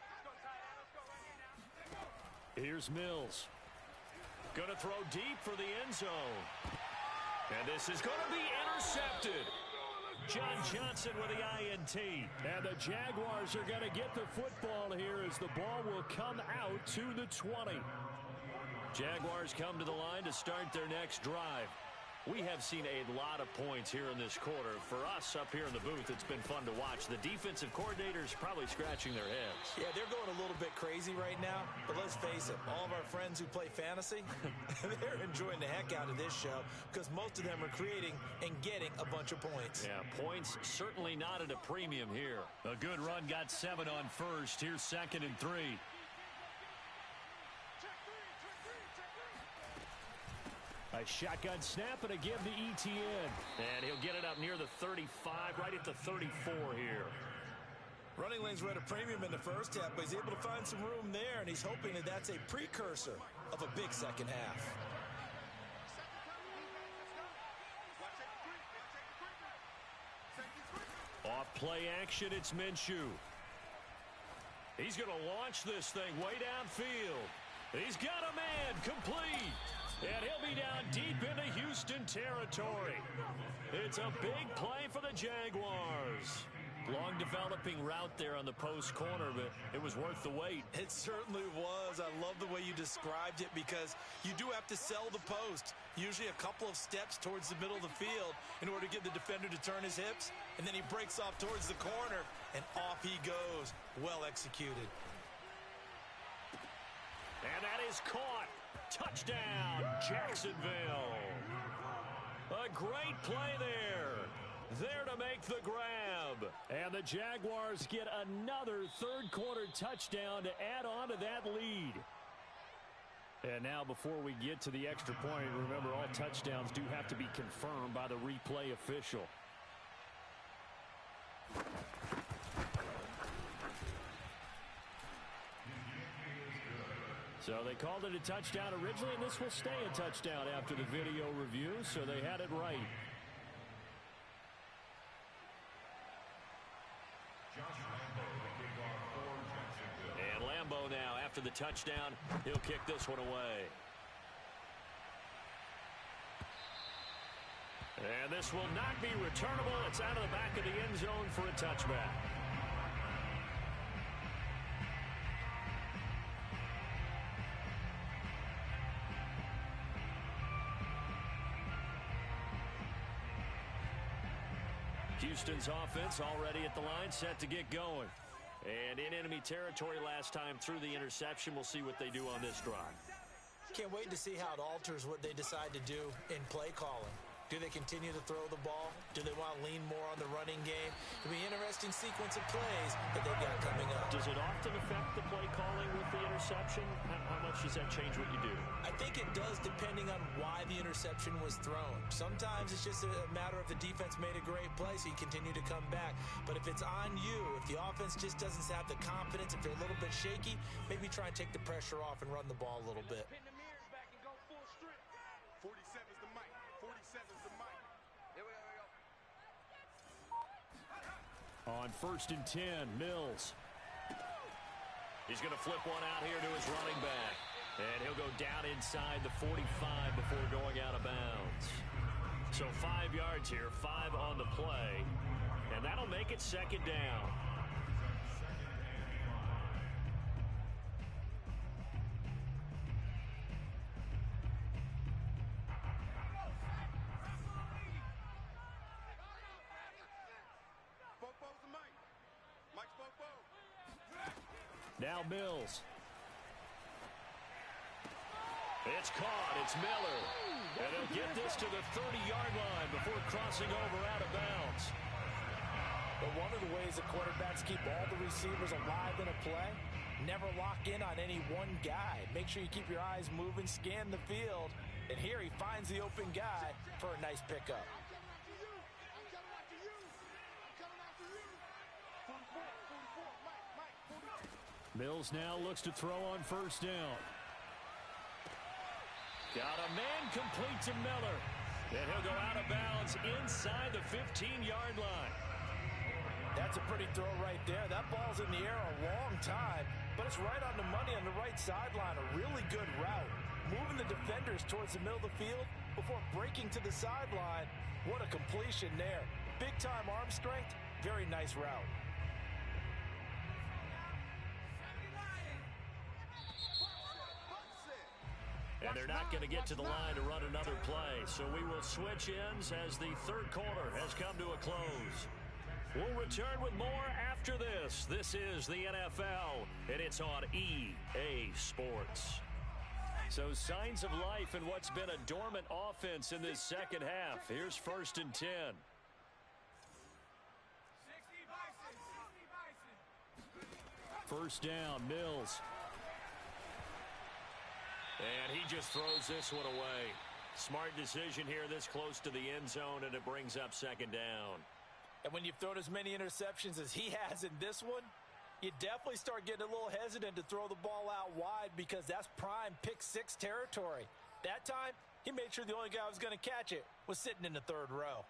Let's go, tight end. Let's go right here now. Here's Mills. Going to throw deep for the end zone. And this is going to be intercepted. John Johnson with the INT. And the Jaguars are going to get the football here as the ball will come out to the 20. Jaguars come to the line to start their next drive. We have seen a lot of points here in this quarter. For us up here in the booth, it's been fun to watch. The defensive coordinators probably scratching their heads. Yeah, they're going a little bit crazy right now. But let's face it, all of our friends who play fantasy, they're enjoying the heck out of this show because most of them are creating and getting a bunch of points. Yeah, points certainly not at a premium here. A good run got 7 on 1st. Here's 2nd and 3. A shotgun snap and a give to ETN. And he'll get it up near the 35, right at the 34 here. Running lanes were at a premium in the first half, but he's able to find some room there, and he's hoping that that's a precursor of a big second half. Off play action, it's Minshew. He's going to launch this thing way downfield. He's got a man, complete. And he'll be down deep into Houston territory. It's a big play for the Jaguars. Long developing route there on the post corner, but it was worth the wait. It certainly was. I love the way you described it because you do have to sell the post. Usually a couple of steps towards the middle of the field in order to get the defender to turn his hips. And then he breaks off towards the corner, and off he goes. Well executed. And that is caught. Touchdown, Jacksonville. A great play there. There to make the grab. And the Jaguars get another 3rd quarter touchdown to add on to that lead. And now before we get to the extra point, remember all touchdowns do have to be confirmed by the replay official. So they called it a touchdown originally, and this will stay a touchdown after the video review, so they had it right. And Lambeau now, after the touchdown, he'll kick this one away. And this will not be returnable. It's out of the back of the end zone for a touchback. Houston's offense already at the line, set to get going. And in enemy territory last time through the interception. We'll see what they do on this drive. Can't wait to see how it alters what they decide to do in play calling. Do they continue to throw the ball? Do they want to lean more on the running game? It'll be an interesting sequence of plays that they've got coming up. Does it often affect the play calling with the interception? How much does that change what you do? I think it does depending on why the interception was thrown. Sometimes it's just a matter of the defense made a great play, so you continue to come back. But if it's on you, if the offense just doesn't have the confidence, if they're a little bit shaky, maybe try and take the pressure off and run the ball a little bit. Pin the mirrors back and go full strip. 47's the mic. 47's the mic. Here we go. On 1st and 10, Mills. He's going to flip one out here to his running back. And he'll go down inside the 45 before going out of bounds. So 5 yards here, 5 on the play. And that'll make it 2nd down. Now Mills. It's caught. It's Miller. And he'll get this to the 30-yard line before crossing over out of bounds. But one of the ways that quarterbacks keep all the receivers alive in a play, never lock in on any one guy. Make sure you keep your eyes moving, scan the field. And here he finds the open guy for a nice pickup. Mills now looks to throw on first down. Got a man complete to Miller. And he'll go out of bounds inside the 15-yard line. That's a pretty throw right there. That ball's in the air a long time, but it's right on the money on the right sideline. A really good route. Moving the defenders towards the middle of the field before breaking to the sideline. What a completion there. Big-time arm strength. Very nice route. And they're not going to get to the line to run another play. So we will switch ends as the third quarter has come to a close. We'll return with more after this. This is the NFL, and it's on EA Sports. So signs of life in what's been a dormant offense in this second half. Here's 1st and 10. First down, Mills. And he just throws this one away. Smart decision here this close to the end zone, and it brings up 2nd down. And when you've thrown as many interceptions as he has in this one, you definitely start getting a little hesitant to throw the ball out wide because that's prime pick 6 territory. That time, he made sure the only guy who was going to catch it was sitting in the 3rd row.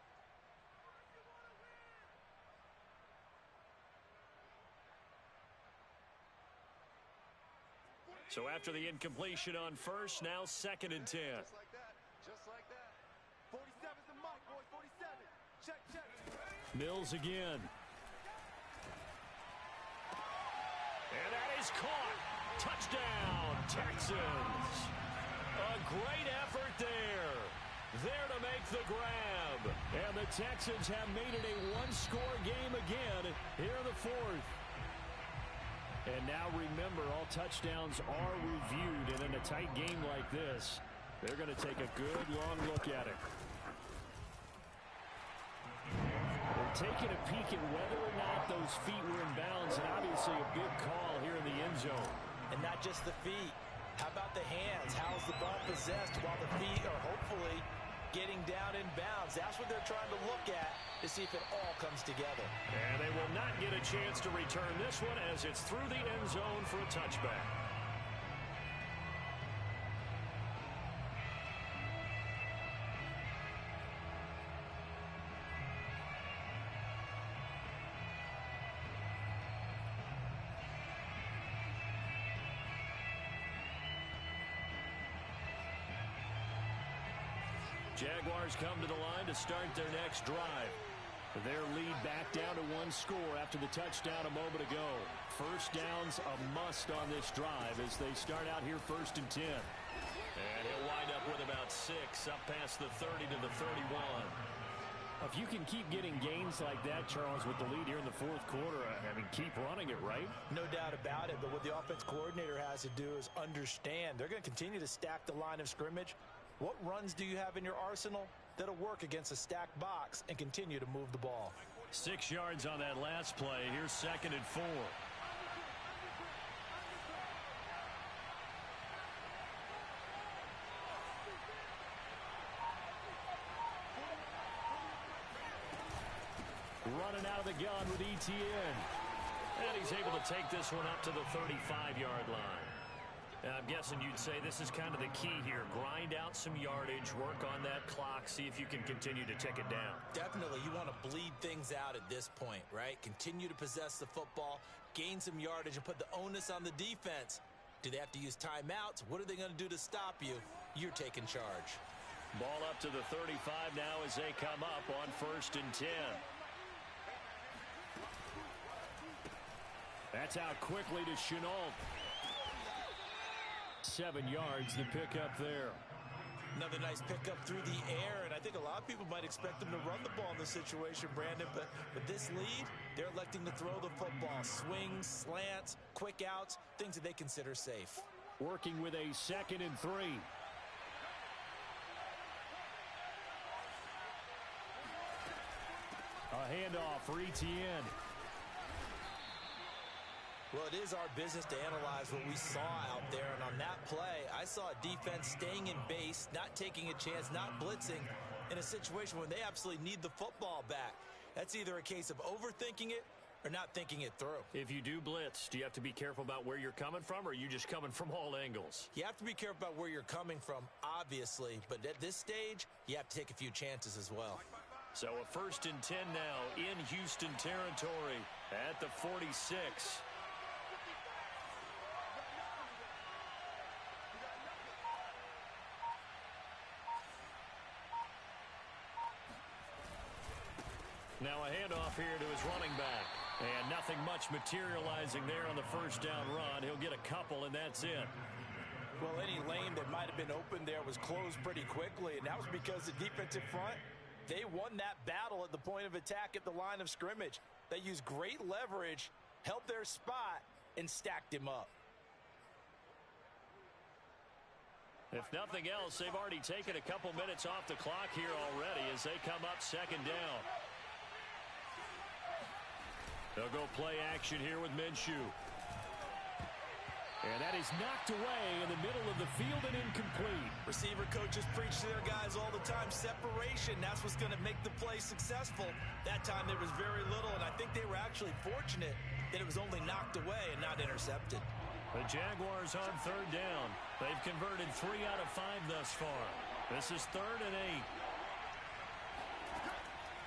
So after the incompletion on first, now 2nd and 10. Just like that. Just like that. 47's the mark, boys. 47. Check, check. Mills again. And that is caught. Touchdown, Texans. A great effort there. There to make the grab. And the Texans have made it a one-score game again here in the 4th. And now remember, all touchdowns are reviewed. And in a tight game like this, they're going to take a good long look at it. They're taking a peek at whether or not those feet were in bounds. And obviously a big call here in the end zone. And not just the feet. How about the hands? How's the ball possessed while the feet are hopefully getting down in bounds? That's what they're trying to look at to see if it all comes together. And they will not get a chance to return this one as it's through the end zone for a touchback. Jaguars come to the line to start their next drive. Their lead back down to 1 score after the touchdown a moment ago. First down's a must on this drive as they start out here 1st and 10. And he'll wind up with about 6 up past the 30 to the 31. If you can keep getting gains like that, Charles, with the lead here in the 4th quarter, I mean, keep running it, right? No doubt about it, but what the offense coordinator has to do is understand. They're going to continue to stack the line of scrimmage. What runs do you have in your arsenal that'll work against a stacked box and continue to move the ball? 6 yards on that last play. Here's 2nd and 4. Running out of the gun with ETN. And he's able to take this one up to the 35-yard line. And I'm guessing you'd say this is kind of the key here. Grind out some yardage, work on that clock, see if you can continue to tick it down. Definitely. You want to bleed things out at this point, right? Continue to possess the football, gain some yardage, and put the onus on the defense. Do they have to use timeouts? What are they going to do to stop you? You're taking charge. Ball up to the 35 now as they come up on 1st and 10. That's out quickly to Chenault. 7 yards to pick up there. Another nice pickup through the air, and I think a lot of people might expect them to run the ball in this situation, Brandon, but with this lead, they're electing to throw the football. Swings, slants, quick outs, things that they consider safe. Working with a 2nd and 3. A handoff for Etienne. Well, it is our business to analyze what we saw out there, and on that play, I saw a defense staying in base, not taking a chance, not blitzing in a situation where they absolutely need the football back. That's either a case of overthinking it or not thinking it through. If you do blitz, do you have to be careful about where you're coming from, or are you just coming from all angles? You have to be careful about where you're coming from, obviously, but at this stage, you have to take a few chances as well. So a 1st and 10 now in Houston territory at the 46. Now a handoff here to his running back. And nothing much materializing there on the 1st down run. He'll get a couple, and that's it. Well, any lane that might have been open there was closed pretty quickly, and that was because the defensive front, they won that battle at the point of attack at the line of scrimmage. They used great leverage, held their spot, and stacked him up. If nothing else, they've already taken a couple minutes off the clock here already as they come up 2nd down. They'll go play action here with Minshew. And that is knocked away in the middle of the field and incomplete. Receiver coaches preach to their guys all the time. Separation, that's what's going to make the play successful. That time there was very little, and I think they were actually fortunate that it was only knocked away and not intercepted. The Jaguars on 3rd down. They've converted 3 out of 5 thus far. This is 3rd and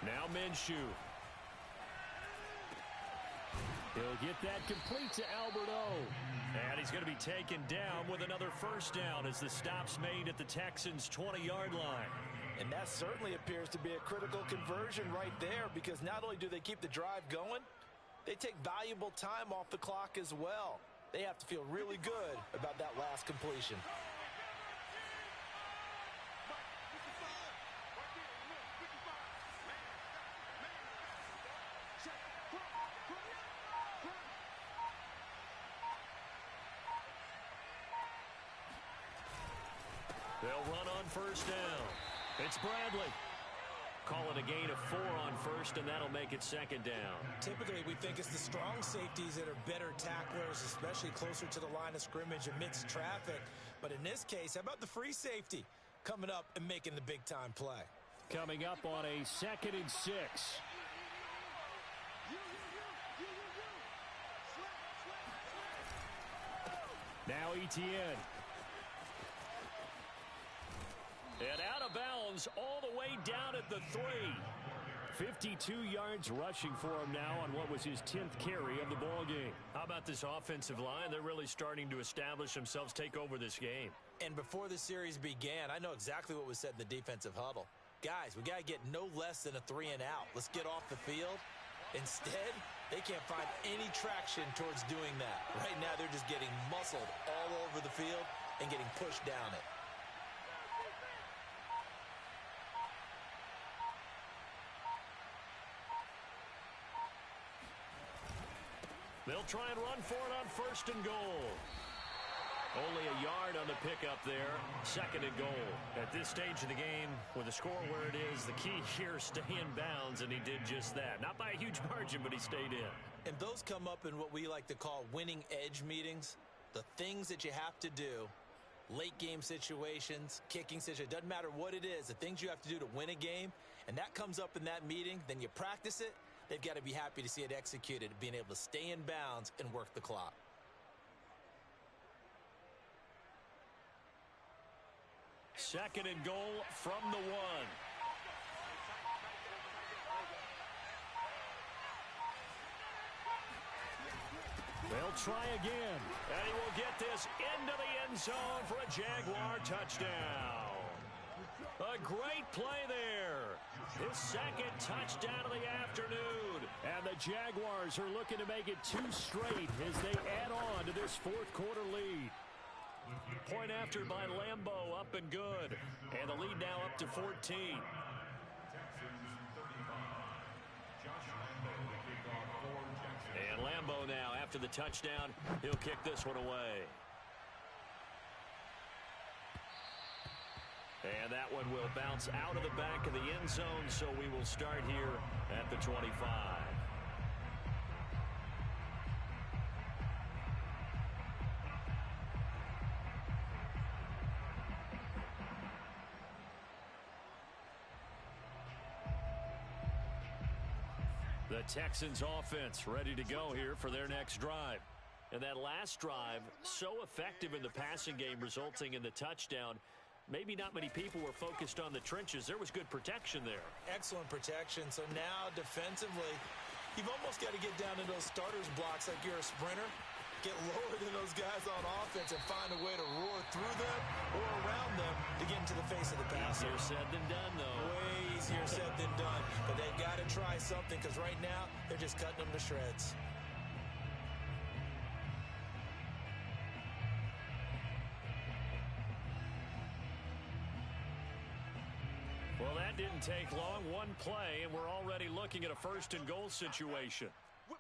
8. Now Minshew. He'll get that complete to Albert O. And he's going to be taken down with another 1st down as the stop's made at the Texans' 20-yard line. And that certainly appears to be a critical conversion right there, because not only do they keep the drive going, they take valuable time off the clock as well. They have to feel really good about that last completion. They'll run on 1st down. It's Bradley. Call it a gain of 4 on 1st, and that'll make it 2nd down. Typically, we think it's the strong safeties that are better tacklers, especially closer to the line of scrimmage amidst traffic. But in this case, how about the free safety coming up and making the big-time play? Coming up on a 2nd and 6. Now Etienne. And out of bounds all the way down at the 3. 52 yards rushing for him now on what was his 10th carry of the ball game. How about this offensive line? They're really starting to establish themselves, take over this game. And before the series began, I know exactly what was said in the defensive huddle. Guys, we got to get no less than a 3 and out. Let's get off the field. Instead, they can't find any traction towards doing that. Right now, they're just getting muscled all over the field and getting pushed down it. They'll try and run for it on 1st and goal. Only a yard on the pickup there. 2nd and goal. At this stage of the game, with the score where it is, the key here is stay in bounds, and he did just that. Not by a huge margin, but he stayed in. And those come up in what we like to call winning edge meetings. The things that you have to do, late game situations, kicking situations, doesn't matter what it is, the things you have to do to win a game, and that comes up in that meeting, then you practice it. They've got to be happy to see it executed, being able to stay in bounds and work the clock. Second and goal from the 1. They'll try again. And he will get this into the end zone for a Jaguar touchdown. A great play there. His 2nd touchdown of the afternoon. And the Jaguars are looking to make it 2 straight as they add on to this 4th quarter lead. Point after by Lambeau, up and good. And the lead now up to 14. go now. After the touchdown, he'll kick this one away. And that one will bounce out of the back of the end zone, so we will start here at the 25. The Texans offense ready to go here for their next drive. And that last drive, so effective in the passing game, resulting in the touchdown. Maybe not many people were focused on the trenches. There was good protection there. Excellent protection. So now defensively, you've almost got to get down to those starters blocks like you're a sprinter. Get lower than those guys on offense and find a way to roar through them or around them to get into the face of the passer. Easier said than done, though. Way easier said than done. But they've got to try something because right now they're just cutting them to shreds. Well, that didn't take long. One play, and we're already looking at a first and goal situation. Whip.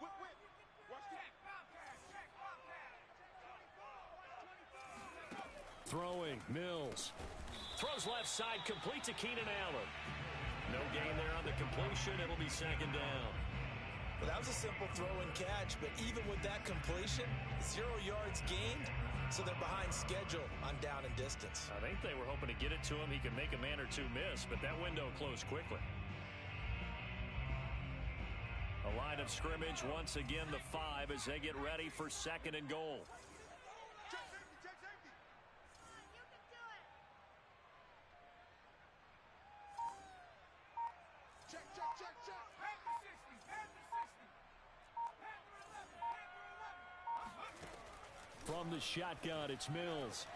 Watch that. Throwing, Mills. Throws left side, complete to Keenan Allen. No gain there on the completion. It'll be second down. Well, that was a simple throw and catch, but even with that completion, 0 yards gained, so they're behind schedule on down and distance. I think they were hoping to get it to him. He could make a man or two miss, but that window closed quickly. A line of scrimmage, once again the 5 as they get ready for second and goal. Check safety. You can do it. Check. Head to 60. Head to 11. From the shotgun, it's Mills.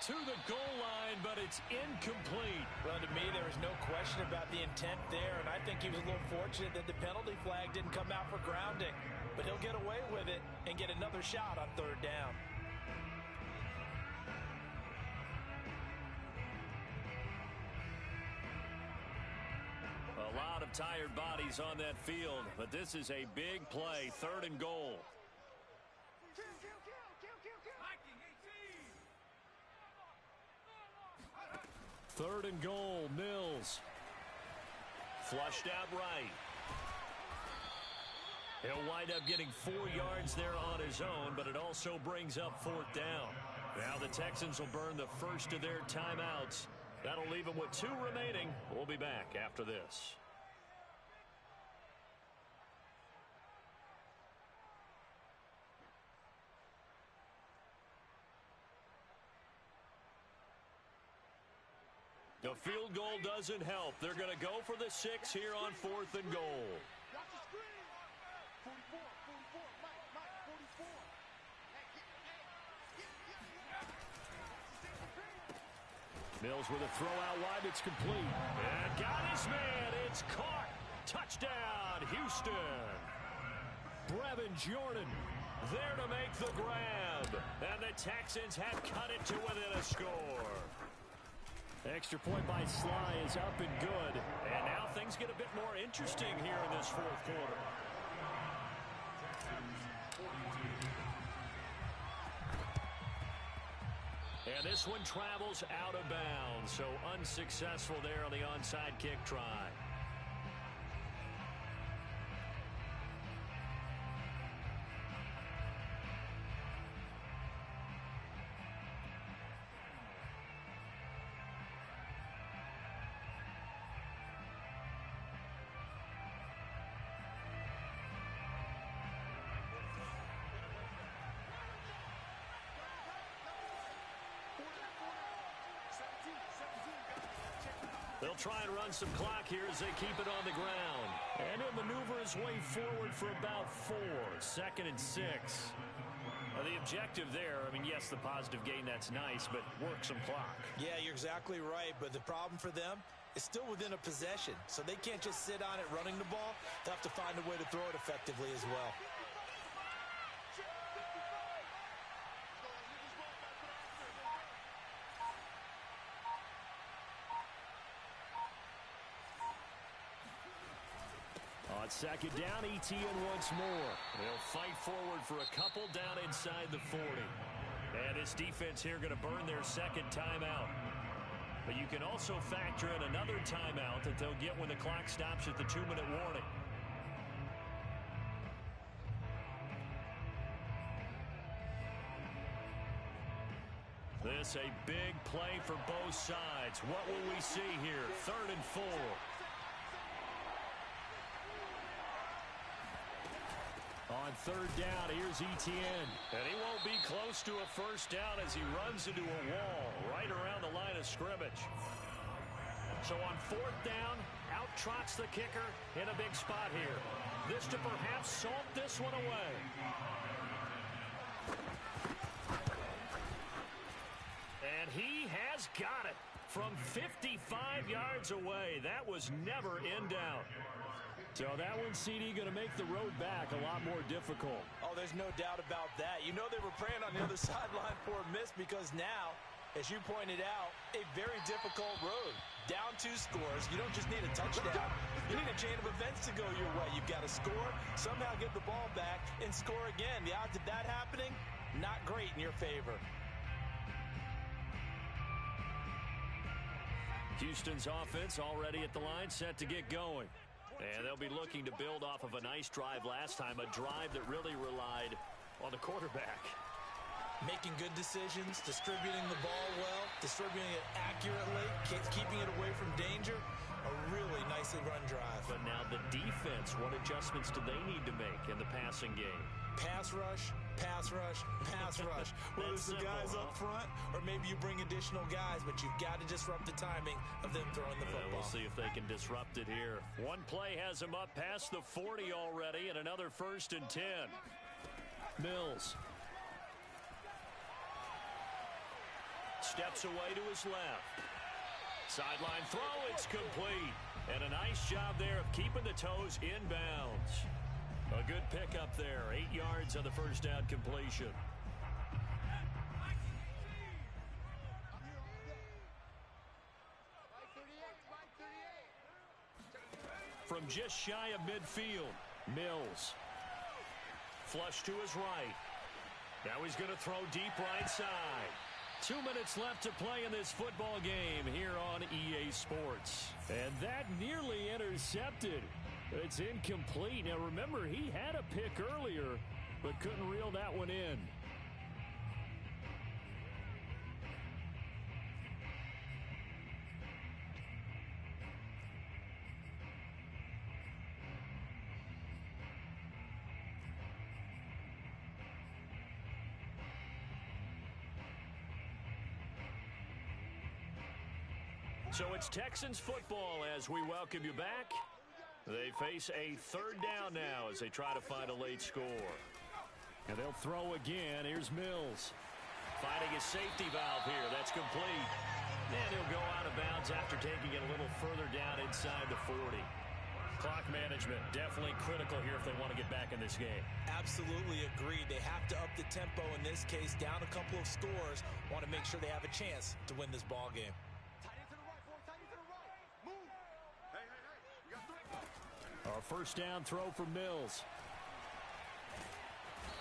To the goal line, but it's incomplete. Well, to me, there was no question about the intent there, and I think he was a little fortunate that the penalty flag didn't come out for grounding. But he'll get away with it and get another shot on third down. A lot of tired bodies on that field, but this is a big play, third and goal. Kill. Third and goal, Mills. Flushed out right. He'll wind up getting 4 yards there on his own, but it also brings up fourth down. Now the Texans will burn the first of their timeouts. That'll leave them with 2 remaining. We'll be back after this. The field goal doesn't help. They're going to go for the 6 here on fourth and goal. Watch the screen. 44. Mike, 44. Mills with a throw out wide. It's complete. And got his man. It's caught. Touchdown, Houston. Brevin Jordan there to make the grab. And the Texans have cut it to within a score. Extra point by Sly is up and good. And now things get a bit more interesting here in this fourth quarter. And this one travels out of bounds, so unsuccessful there on the onside kick try. They'll try and run some clock here as they keep it on the ground. And he'll maneuver his way forward for about 4. 2nd and 6. Now, the objective there, I mean, yes, the positive gain, that's nice, but work some clock. Yeah, you're exactly right, but the problem for them is still within a possession, so they can't just sit on it running the ball. They'll have to find a way to throw it effectively as well. Second down, ETN once more. They'll fight forward for a couple down inside the 40. And this defense here going to burn their second timeout. But you can also factor in another timeout that they'll get when the clock stops at the 2-minute warning. This a big play for both sides. What will we see here? 3rd and 4. On 3rd down, here's Etienne. And he won't be close to a first down as he runs into a wall right around the line of scrimmage. So on 4th down, out trots the kicker in a big spot here. This to perhaps salt this one away. And he has got it from 55 yards away. That was never in doubt. So that one, CD, going to make the road back a lot more difficult. Oh, there's no doubt about that. You know they were praying on the other sideline for a miss because now, as you pointed out, a very difficult road. Down 2 scores. You don't just need a touchdown. You need a chain of events to go your way. You've got to score, somehow get the ball back, and score again. The odds of that happening, not great in your favor. Houston's offense already at the line, set to get going. And they'll be looking to build off of a nice drive last time, a drive that really relied on the quarterback. Making good decisions, distributing the ball well, distributing it accurately, keeping it away from danger. A really nicely run drive. But now the defense, what adjustments do they need to make in the passing game? Pass rush, pass rush, pass rush. Whether it's the guys up front or maybe you bring additional guys, but you've got to disrupt the timing of them throwing the football. We'll see if they can disrupt it here. One play has them up past the 40 already, and another 1st and 10. Mills steps away to his left. Sideline throw, it's complete. And a nice job there of keeping the toes inbounds. A good pickup there. 8 yards on the first down completion. From just shy of midfield, Mills. Flush to his right. Now he's going to throw deep right side. 2 minutes left to play in this football game here on EA Sports. And that nearly intercepted. It's incomplete. Now remember, he had a pick earlier, but couldn't reel that one in. So it's Texans football as we welcome you back. They face a 3rd down now as they try to find a late score. And they'll throw again. Here's Mills. Finding his safety valve here. That's complete. And he'll go out of bounds after taking it a little further down inside the 40. Clock management definitely critical here if they want to get back in this game. Absolutely agreed. They have to up the tempo in this case. Down a couple of scores. Want to make sure they have a chance to win this ball game. Our first down throw for Mills.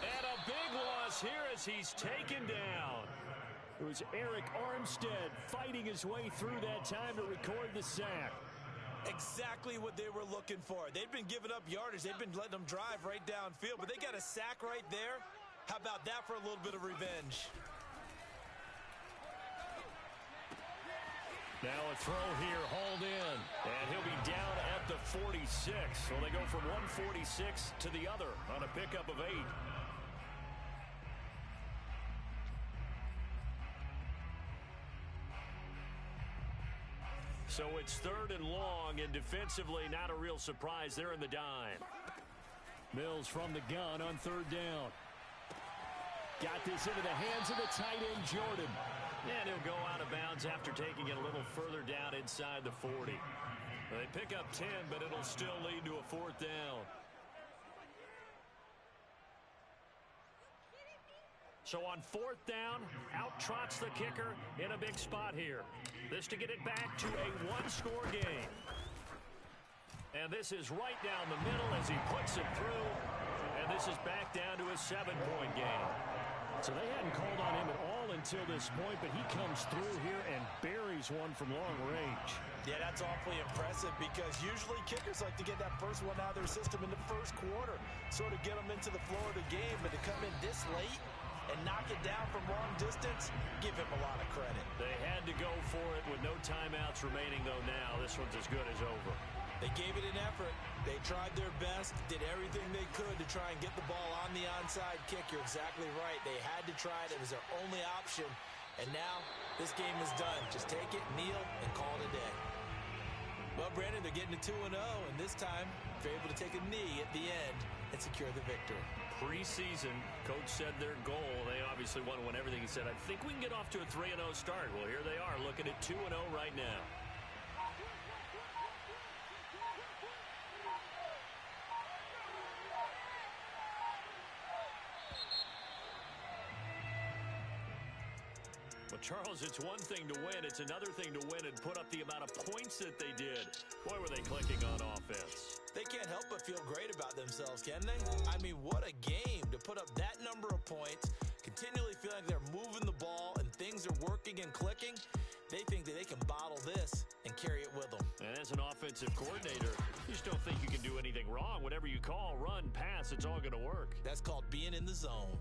And a big loss here as he's taken down. It was Eric Armstead fighting his way through that time to record the sack. Exactly what they were looking for. They've been giving up yardage. They've been letting them drive right downfield, but they got a sack right there. How about that for a little bit of revenge? Now a throw here, hauled in, and he'll be down at the 46. So they go from 146 to the other on a pickup of 8. So it's 3rd and long, and defensively not a real surprise. They're in the dime. Mills from the gun on 3rd down. Got this into the hands of the tight end, Jordan. And he'll go out of bounds after taking it a little further down inside the 40. They pick up 10, but it'll still lead to a 4th down. So on 4th down, out trots the kicker in a big spot here. This to get it back to a 1-score game. And this is right down the middle as he puts it through. And this is back down to a 7-point game. So they hadn't called on him at all until this point, but he comes through here and buries one from long range. Yeah, that's awfully impressive because usually kickers like to get that first one out of their system in the first quarter, sort of get them into the flow of the game, but to come in this late and knock it down from long distance, give him a lot of credit. They had to go for it with no timeouts remaining, though now. This one's as good as over. They gave it an effort. They tried their best, did everything they could to try and get the ball on the onside kick. You're exactly right. They had to try it. It was their only option. And now this game is done. Just take it, kneel, and call it a day. Well, Brandon, they're getting to 2-0, and this time they're able to take a knee at the end and secure the victory. Preseason, coach said their goal, they obviously want to win everything. He said, I think we can get off to a 3-0 start. Well, here they are looking at 2-0 right now. Well, Charles, it's one thing to win. It's another thing to win and put up the amount of points that they did. Boy, were they clicking on offense. They can't help but feel great about themselves, can they? I mean, what a game to put up that number of points, continually feel like they're moving the ball and things are working and clicking. They think that they can bottle this and carry it with them. And as an offensive coordinator, you just don't think you can do anything wrong. Whatever you call, run, pass, it's all going to work. That's called being in the zone.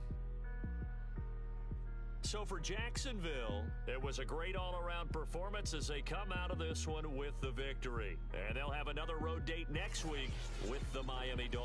So for Jacksonville, it was a great all-around performance as they come out of this one with the victory. And they'll have another road date next week with the Miami Dolphins.